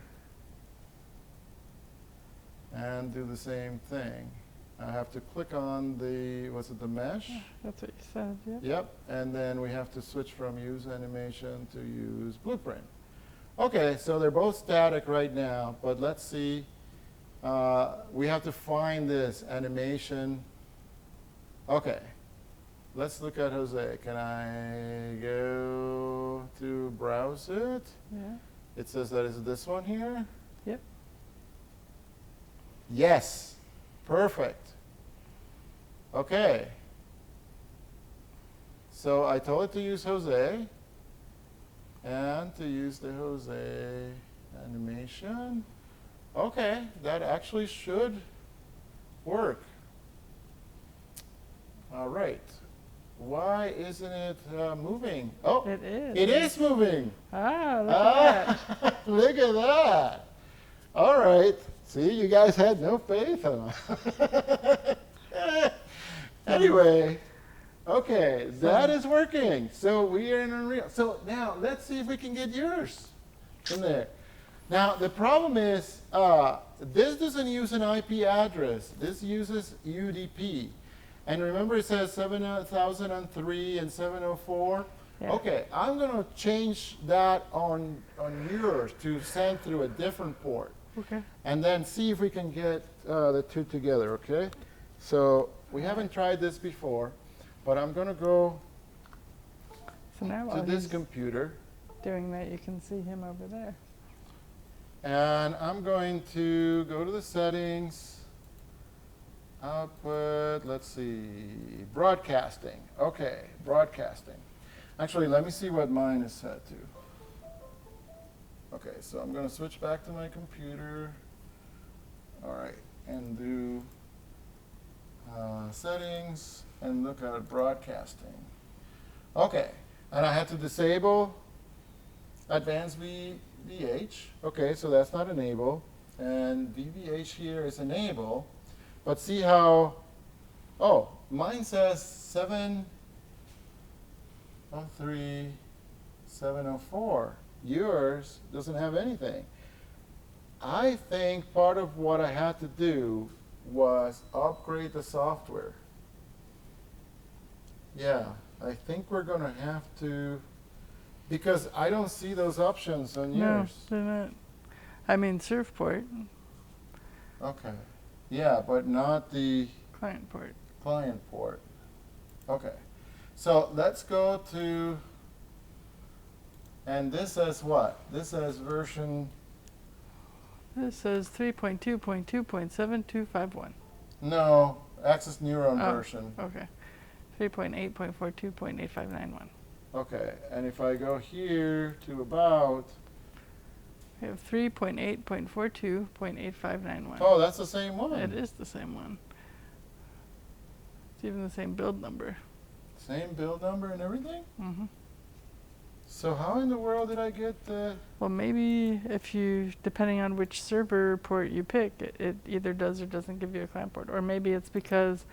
and do the same thing. I have to click on the, was it the mesh? Yeah, that's what you said, yeah. Yep, and then we have to switch from use animation to use blueprint. Okay, so they're both static right now, but let's see. We have to find this animation. Okay, let's look at Jose. Can I go to browse it? Yeah. It says that is this one here? Yep. Yes, perfect. Okay. So I told it to use Jose and to use the Jose animation. Okay, that actually should work. All right. Why isn't it moving? Oh, It is. it is moving. Ah, look at that. Look at that. All right. See, you guys had no faith in us. Anyway, okay, that is working. So we are in Unreal. So now let's see if we can get yours in there. Now the problem is this doesn't use an IP address. This uses UDP. And remember it says 7003 and 704? Yeah. Okay, I'm going to change that on yours to send through a different port. Okay. And then see if we can get the two together, okay? So we haven't tried this before, but I'm going to go So now to while this he's computer. doing that, you can see him over there. And I'm going to go to the settings, output, let's see, broadcasting. Okay, broadcasting. Actually, let me see what mine is set to. Okay, so I'm going to switch back to my computer. All right, and do settings and look at broadcasting. Okay, and I had to disable advanced VVH. Okay, so that's not enable. And VVH here is enable. But see how, oh, mine says 703, 704. Yours doesn't have anything. I think part of what I had to do was upgrade the software. Yeah, I think we're going to have to, because I don't see those options on No, yours. they're not. I mean, surf port, Okay. Yeah, but not the client port. client port. Okay. So let's go to, and this says what? This says version, This says 3.2.2.7251. no, Axis Neuron Oh. version. Okay. 3.8.42.8591. Okay, and if I go here to about, We have 3.8.42.8591. oh, that's the same one. It is the same one. It's even the same build number. Same build number and everything? Mm-hmm. So how in the world did I get the, Well, maybe if you, depending on which server port you pick, it either does or doesn't give you a client port. Or maybe it's because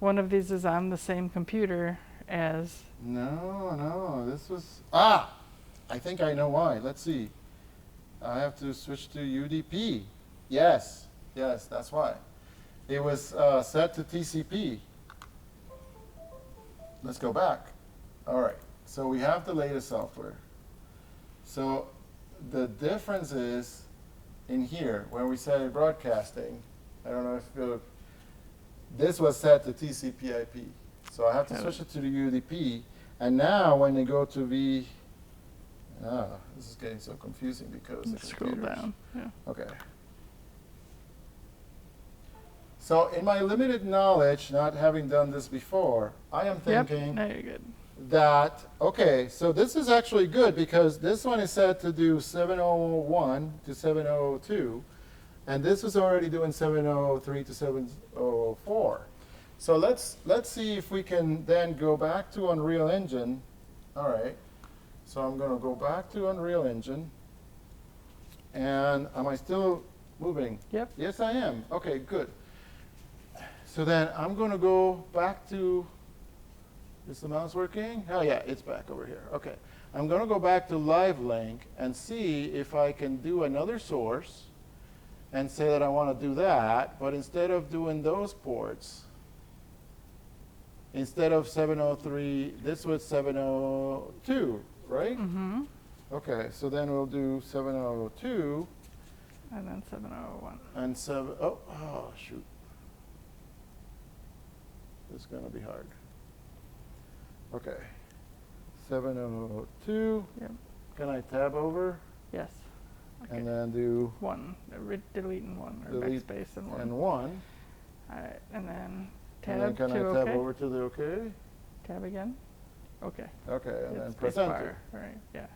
one of these is on the same computer as. no, this was, I think I know why. Let's see. I have to switch to UDP. Yes, that's why. It was set to TCP. Let's go back. All right, so we have the latest software. So the difference is in here, when we say broadcasting, I don't know if this was set to TCP IP. So I have to switch it to the UDP. And now when you go to this is getting so confusing because the Scroll computers. down. Yeah. Okay. So in my limited knowledge, not having done this before, I am thinking no, you're good. that, okay, so this is actually good because this one is set to do 701 to 702, and this is already doing 703 to 704. So let's see if we can then go back to Unreal Engine. All right, so I'm going to go back to Unreal Engine, and am I still moving? Yep. Yes, I am. Okay, good. So then I'm going to go back to, is the mouse working? Oh yeah, it's back over here. Okay. I'm going to go back to Live Link and see if I can do another source and say that I want to do that, but instead of doing those ports, instead of 703, this was 702, right? Mm-hmm. Okay, so then we'll do 702. And then 701. And oh, shoot. This is going to be hard. Okay. 702. Yep. Can I tab over? Yes. Okay. And then do 1. Delete and 1, or delete backspace and 1. and 1. All right, and then tab And then can to I tab OK. over to the OK? Tab again. OK. Okay, and Hit then space press enter. bar. All right, yeah.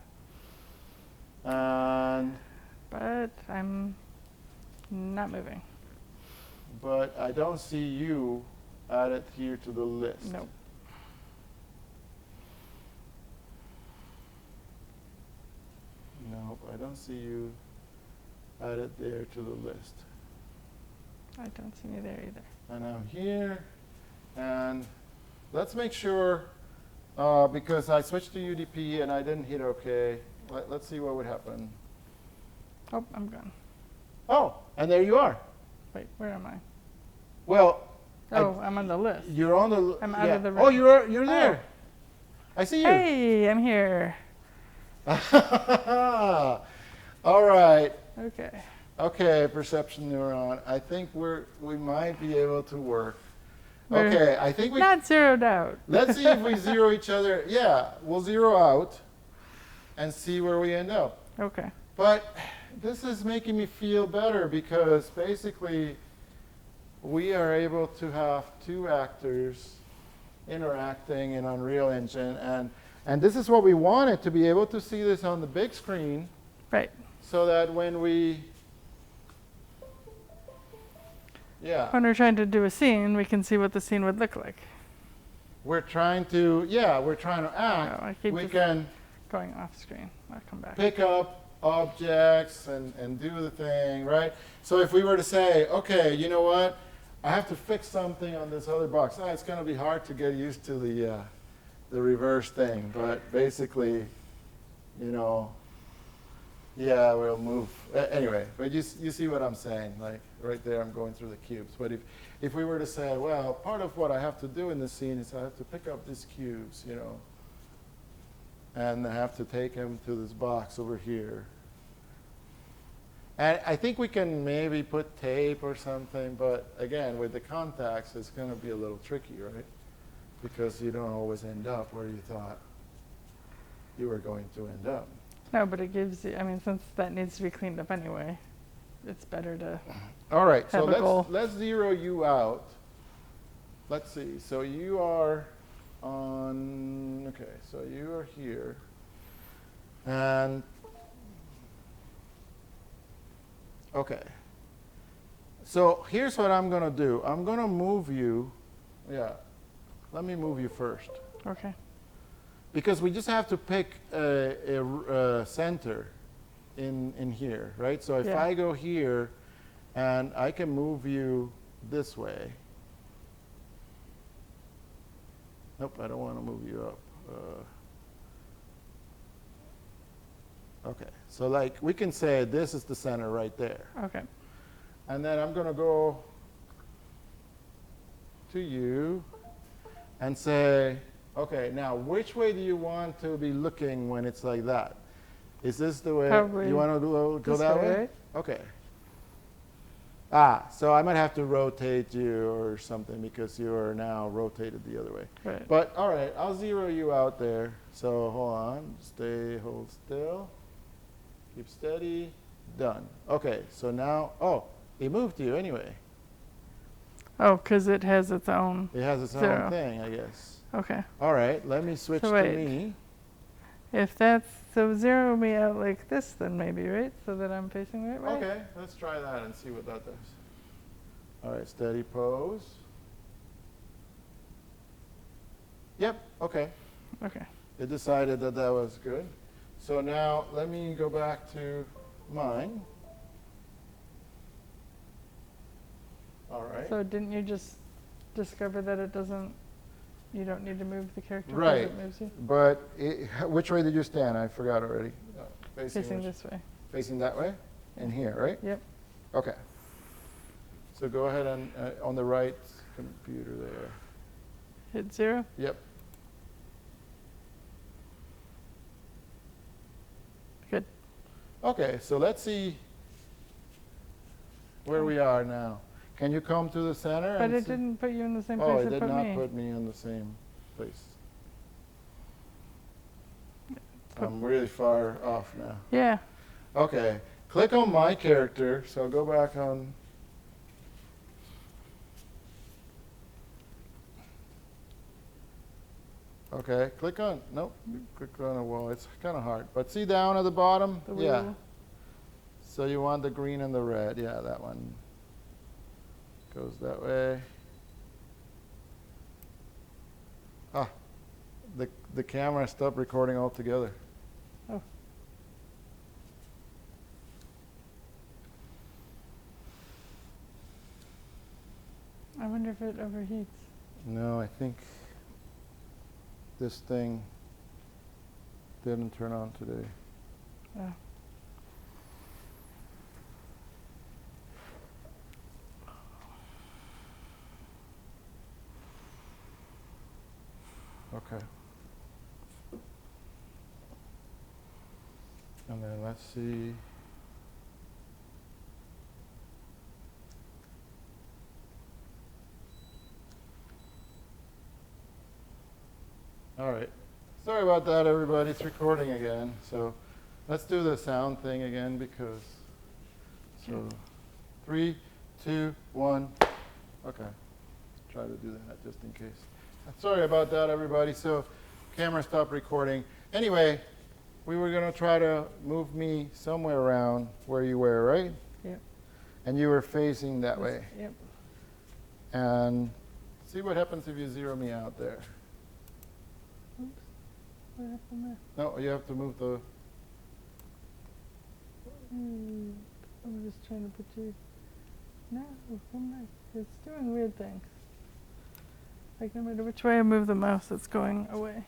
And But I'm not moving. but I don't see you added here to the list. Nope. Nope, I don't see you added there to the list. I don't see me there either. And I'm here, and let's make sure, because I switched to UDP and I didn't hit OK. Let's see what would happen. Oh, I'm gone. Oh, and there you are. Wait, where am I? Well, Oh, I'm on the list. you're on the. I'm out of the Oh, you're there. Oh. I see you. Hey, I'm here. All right. Okay. Okay, Perception Neuron. I think we might be able to work. We're Okay, I think we. Not zeroed out. Let's see if we zero each other. Yeah, we'll zero out and see where we end up. Okay. But this is making me feel better because basically we are able to have two actors interacting in Unreal Engine, and this is what we wanted, to be able to see this on the big screen. Right. So that when we're When we're trying to do a scene, we can see what the scene would look like. we're trying to act, Oh, I keep we just can going off screen. I'll come back. pick up objects and do the thing, right? So if we were to say, okay, you know what? I have to fix something on this other box. It's going to be hard to get used to the reverse thing, but basically, we'll move. Anyway, but you see what I'm saying? Like right there, I'm going through the cubes. But if we were to say, well, part of what I have to do in this scene is I have to pick up these cubes, and I have to take them to this box over here. And I think we can maybe put tape or something, but again, with the contacts, it's going to be a little tricky, right? Because you don't always end up where you thought you were going to end up. No, but it gives you, since that needs to be cleaned up anyway, it's better to All right, so have a goal. let's zero you out. Let's see. So you are on, okay, so you are here. And, okay. So here's what I'm going to do. I'm going to move you. Yeah, let me move you first. Okay. Because we just have to pick a center in here, right? So if I go here and I can move you this way. Nope, I don't want to move you up. Okay, so like we can say this is the center right there. Okay. And then I'm going to go to you and say, okay, now which way do you want to be looking when it's like that? Is this the way Probably you want to go that way? Right? Okay. So I might have to rotate you or something because you are now rotated the other way. Right. But all right, I'll zero you out there. So hold on, hold still, keep steady, done. Okay, so now, it moved you anyway. Oh, because it has its own. It has its zero. own thing, I guess. Okay. All right, let me switch So to wait. me. If that's, so zero me out like this then maybe, right? So that I'm facing the right way? Okay, let's try that and see what that does. All right, steady pose. Yep, okay. Okay. It decided that that was good. So now let me go back to mine. All right. So didn't you just discover that it doesn't, you don't need to move the character Right. because it moves you? But which way did you stand? I forgot already. Facing this way. Facing that way? In here, right? Yep. Okay. So go ahead and on the right computer there. Hit 0? Yep. Good. Okay, so let's see where we are now. Can you come to the center? But and it see? didn't put you in the same place Oh, it it did put not me. put me in the same place. Put- I'm really far off now. Yeah. Okay, click on my character. So go back on. Okay, click on, nope, click on a wall. It's kind of hard. But see down at the bottom? The Yeah. wheel. So you want the green and the red. Yeah, that one goes that way. Ah, the camera stopped recording altogether. Oh. I wonder if it overheats. No, I think this thing didn't turn on today. Oh. Okay. And then let's see. All right. Sorry about that, everybody. It's recording again. So let's do the sound thing again because. So 3, 2, 1. Okay. Try to do that just in case. Sorry about that, everybody. So camera stopped recording. Anyway, we were going to try to move me somewhere around where you were, right? Yep. And you were facing that way. Yep. And see what happens if you zero me out there. Oops. What happened there? No, you have to move the. I'm just trying to put you. No, come back. It's doing weird things. Like no matter which way I move the mouse, it's going away.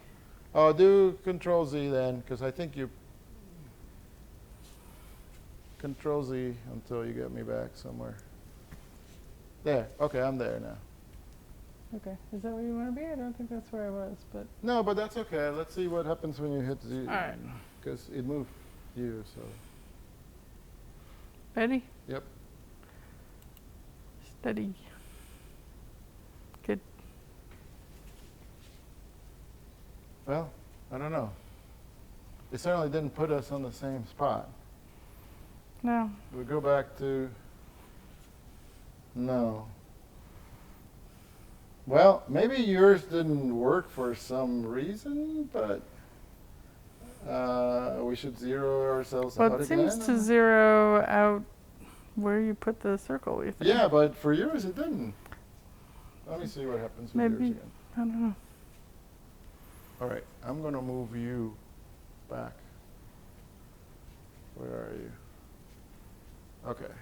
Oh, do Control Z then, because I think you. Control Z until you get me back somewhere. There. Okay, I'm there now. Okay. Is that where you want to be? I don't think that's where I was, but. No, but that's okay. Let's see what happens when you hit Z. All right. Because it moved you, so. Ready? Yep. Steady. Good. Well, I don't know. It certainly didn't put us on the same spot. No. We go back to. No. Well, maybe yours didn't work for some reason, but we should zero ourselves Well, out it again. seems to zero out where you put the circle, you think. Yeah, but for yours it didn't. Let me see what happens with Maybe. yours again. I don't know. All right, I'm going to move you back. Where are you? Okay.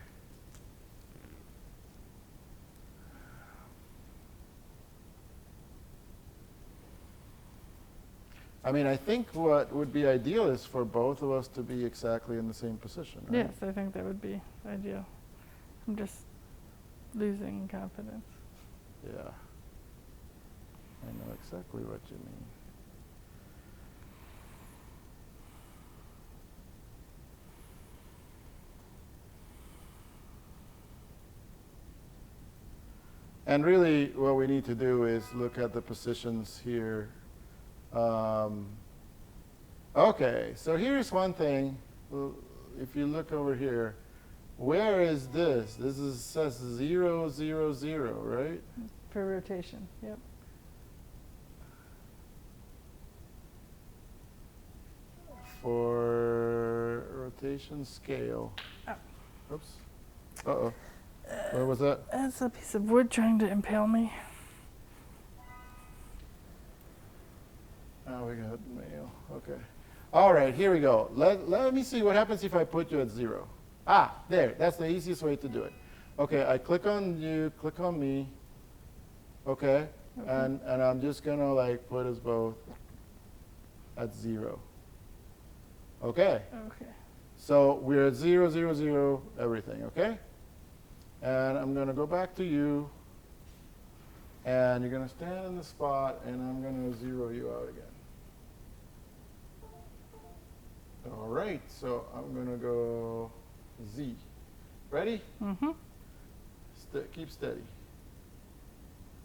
I mean, I think what would be ideal is for both of us to be exactly in the same position, right? Yes, I think that would be ideal. I'm just losing confidence. Yeah. I know exactly what you mean. And really, what we need to do is look at the positions here. Okay, so here's one thing. If you look over here, where is this? This says 0, 0, 0, right? For rotation, yep. For rotation scale. Oh. Oops. Uh-oh. Where was that? That's a piece of wood trying to impale me. Oh, we got mail. Okay. All right, here we go. Let me see what happens if I put you at 0. Ah, there. That's the easiest way to do it. Okay, I click on you, click on me. Okay. And I'm just going to like put us both at 0. Okay. Okay. So we're at 0, 0, 0, everything, okay? And I'm going to go back to you. And you're going to stand in the spot, and I'm going to 0 you out again. All right, so I'm going to go Z. Ready? Mm-hmm. Keep steady.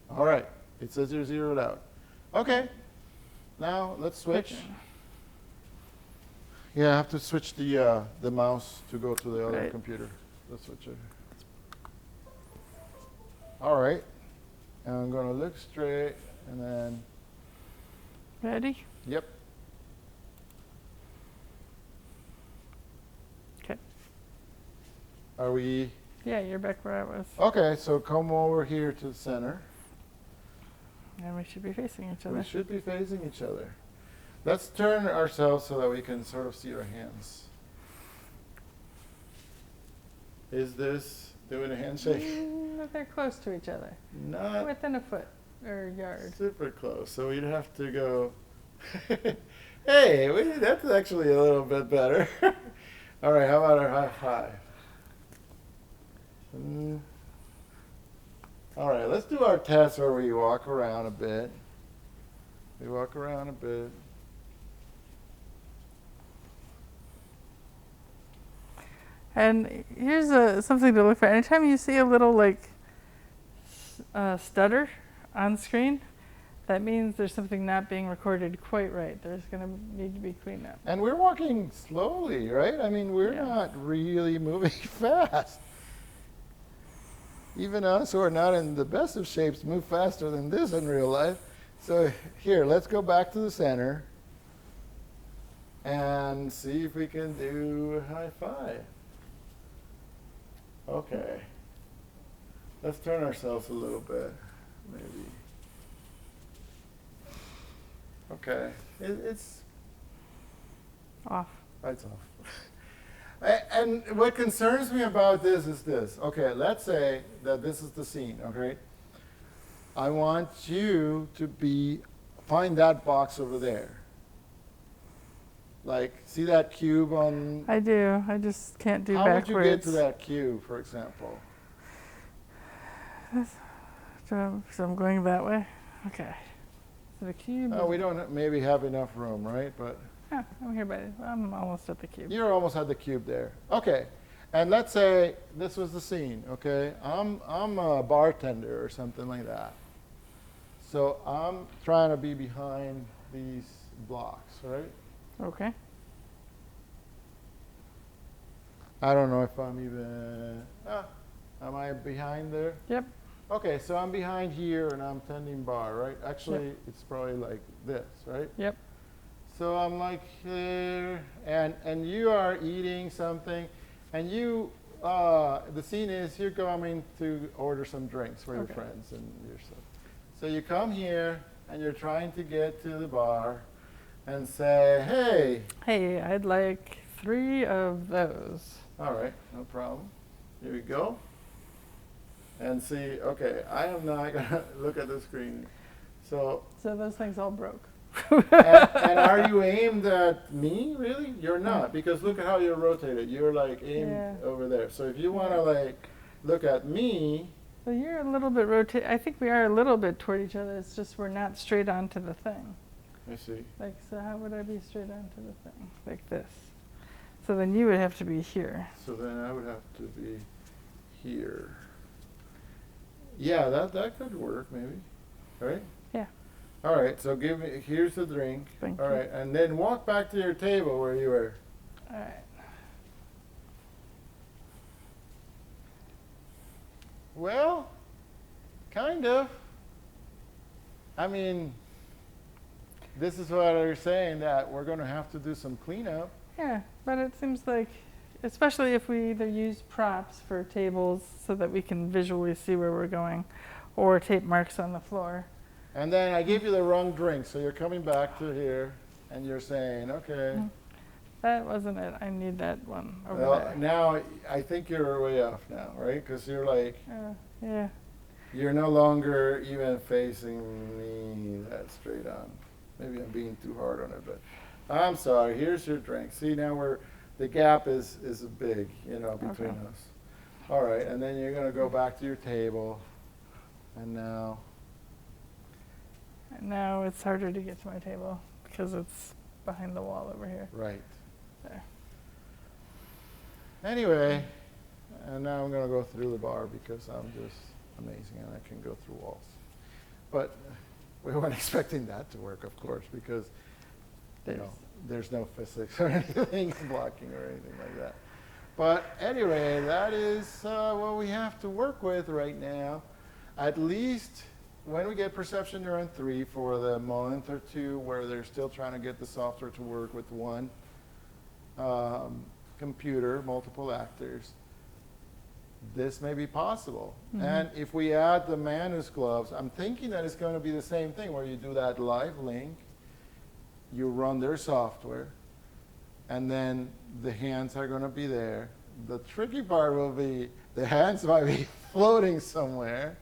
All right, it says you're zeroed out. Okay, now let's switch. Yeah, I have to switch the mouse to go to the other computer. The switcher. All right, and I'm going to look straight, and then. Ready? Yep. Okay. Are we? Yeah, you're back where I was. Okay, so come over here to the center. And we should be facing each other. We should be facing each other. Let's turn ourselves so that we can sort of see our hands. Is this doing a handshake? They're close to each other. Not within a foot or yard. Super close. So we'd have to go. Hey, that's actually a little bit better. All right, how about our high five? All right, let's do our test where we walk around a bit. We walk around a bit. And here's something to look for. Anytime you see a little like stutter on screen, that means there's something not being recorded quite right. There's going to need to be cleaned up. And we're walking slowly, right? I mean, we're not really moving fast. Even us who are not in the best of shapes move faster than this in real life. So here, let's go back to the center and see if we can do a high five. Okay. Let's turn ourselves a little bit, maybe. Okay. It's off. Lights off. And what concerns me about this is this. Okay, let's say that this is the scene, okay? I want you to find that box over there. Like, see that cube on? I do. I just can't do backwards. How would you get to that cube, for example? So I'm going that way? Okay. So the cube. Oh, we don't maybe have enough room, right? But. Oh, I'm here I'm almost at the cube. You're almost at the cube there. Okay. And let's say this was the scene, okay? I'm a bartender or something like that. So I'm trying to be behind these blocks, right? Okay. I don't know if I'm even, am I behind there? Yep. Okay, so I'm behind here and I'm tending bar, right? Actually, it's probably like this, right? Yep. So I'm like here, and you are eating something, and you, the scene is you're coming to order some drinks for your friends and yourself. So you come here, and you're trying to get to the bar, and say, hey. Hey, I'd like 3 of those. All right, no problem. Here we go. And see, okay, I am not going to look at the screen. So those things all broke. and are you aimed at me, really? You're not, because look at how you're rotated. You're like aimed over there. So if you want to like look at me. So you're a little bit rotated. I think we are a little bit toward each other. It's just we're not straight onto the thing. I see. Like, so how would I be straight onto the thing? Like this. So then you would have to be here. So then I would have to be here. Yeah, that could work maybe, right? Yeah. All right, so here's the drink. Thank All right, and then walk back to your table where you were. All right. Well, kind of. I mean, this is what they're saying, that we're going to have to do some cleanup. Yeah, but it seems like, especially if we either use props for tables so that we can visually see where we're going, or tape marks on the floor. And then I gave you the wrong drink, so you're coming back to here, and you're saying, okay. That wasn't it. I need that one over there. Now, I think you're way off now, right? Because you're like, yeah. you're no longer even facing me that straight on. Maybe I'm being too hard on it, but I'm sorry. Here's your drink. See, now the gap is big, between us. All right, and then you're going to go back to your table, and now. Now it's harder to get to my table because it's behind the wall over here. Right. There. Anyway, and now I'm going to go through the bar because I'm just amazing and I can go through walls. But we weren't expecting that to work, of course, because there's no physics or anything blocking or anything like that. But anyway, that is what we have to work with right now. At least when we get Perception Neuron 3 for the month or two where they're still trying to get the software to work with one computer, multiple actors, this may be possible. Mm-hmm. And if we add the Manus gloves, I'm thinking that it's going to be the same thing where you do that live link, you run their software, and then the hands are going to be there. The tricky part will be the hands might be floating somewhere.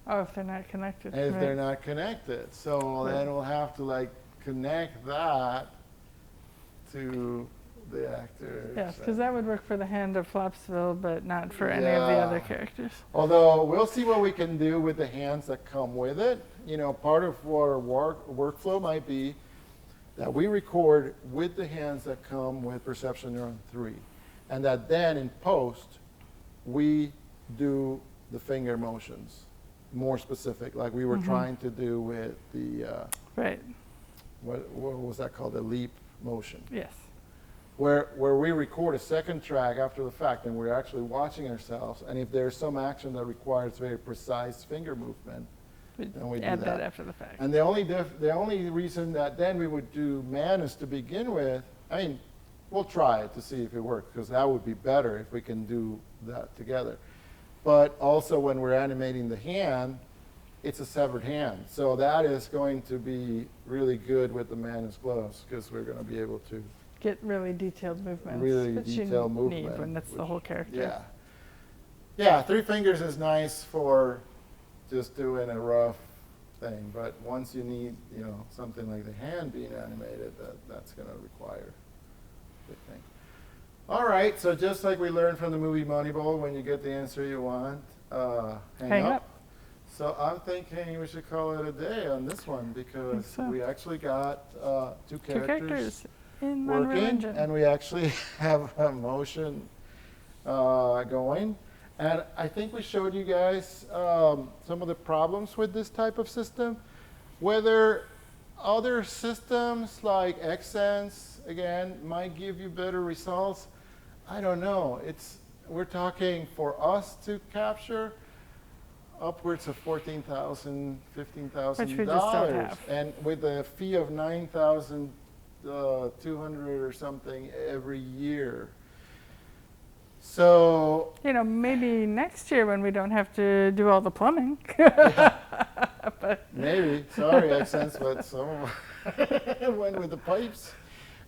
Oh, if they're not connected. If they're not connected. So then we'll have to connect that to the actors. Yes, because that would work for the hand of Flopsville, but not for any of the other characters. Although we'll see what we can do with the hands that come with it. Part of our workflow might be that we record with the hands that come with Perception Neuron 3. And that then in post, we do the finger motions, more specific, like we were trying to do with the, right. What was that called, the leap motion? Yes. Where we record a second track after the fact and we're actually watching ourselves, and if there's some action that requires very precise finger movement, then we add do that after the fact. And the only reason that then we would do Manus to begin with, I mean, we'll try it to see if it works, because that would be better if we can do that together. But also when we're animating the hand, it's a severed hand. So that is going to be really good with the Manus gloves, because we're going to be able to get really detailed movements. Really which detailed you movement. Need when that's the whole character. Yeah. Yeah, 3 fingers is nice for just doing a rough thing, but once you need, something like the hand being animated, that's going to require a big thing. All right, so just like we learned from the movie Moneyball, when you get the answer you want, hang up. So I'm thinking we should call it a day on this one, because we actually got two characters in working, and we actually have a motion going. And I think we showed you guys some of the problems with this type of system. Whether other systems like Xsense, again, might give you better results, I don't know. We're talking for us to capture upwards of $14,000, $15,000. Which we just don't have. And with a fee of $9,200 or something every year. So maybe next year when we don't have to do all the plumbing. But maybe. Sorry, Xsense, but some went with the pipes.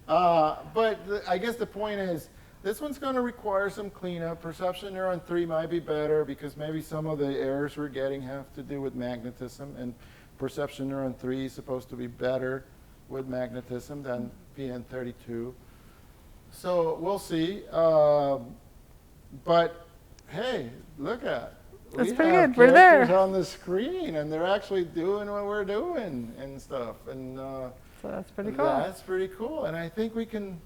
But I guess the point is, this one's going to require some cleanup. Perception Neuron 3 might be better because maybe some of the errors we're getting have to do with magnetism, and Perception Neuron 3 is supposed to be better with magnetism than PN32. So we'll see. But hey, look at that's pretty good. We're there on the screen, and they're actually doing what we're doing and stuff. And so that's pretty cool. That's pretty cool. And I think we can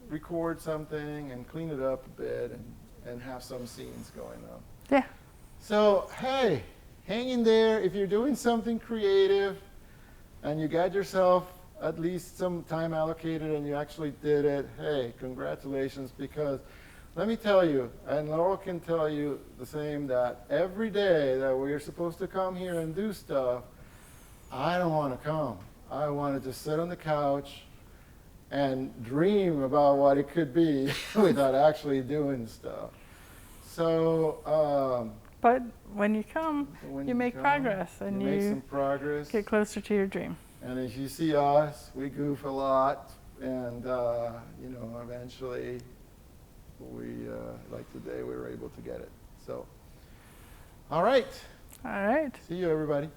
record something and clean it up a bit and have some scenes going on. Yeah. So hey, hang in there. If you're doing something creative and you got yourself at least some time allocated and you actually did it, hey, congratulations, because let me tell you, and Laurel can tell you the same, that every day that we're supposed to come here and do stuff, I don't want to come. I want to just sit on the couch and dream about what it could be without actually doing stuff. So, but when you come, when you make progress, and you make some progress. Get closer to your dream. And as you see us, we goof a lot, and you know, eventually, like today, we were able to get it. So, all right. All right. See you, everybody.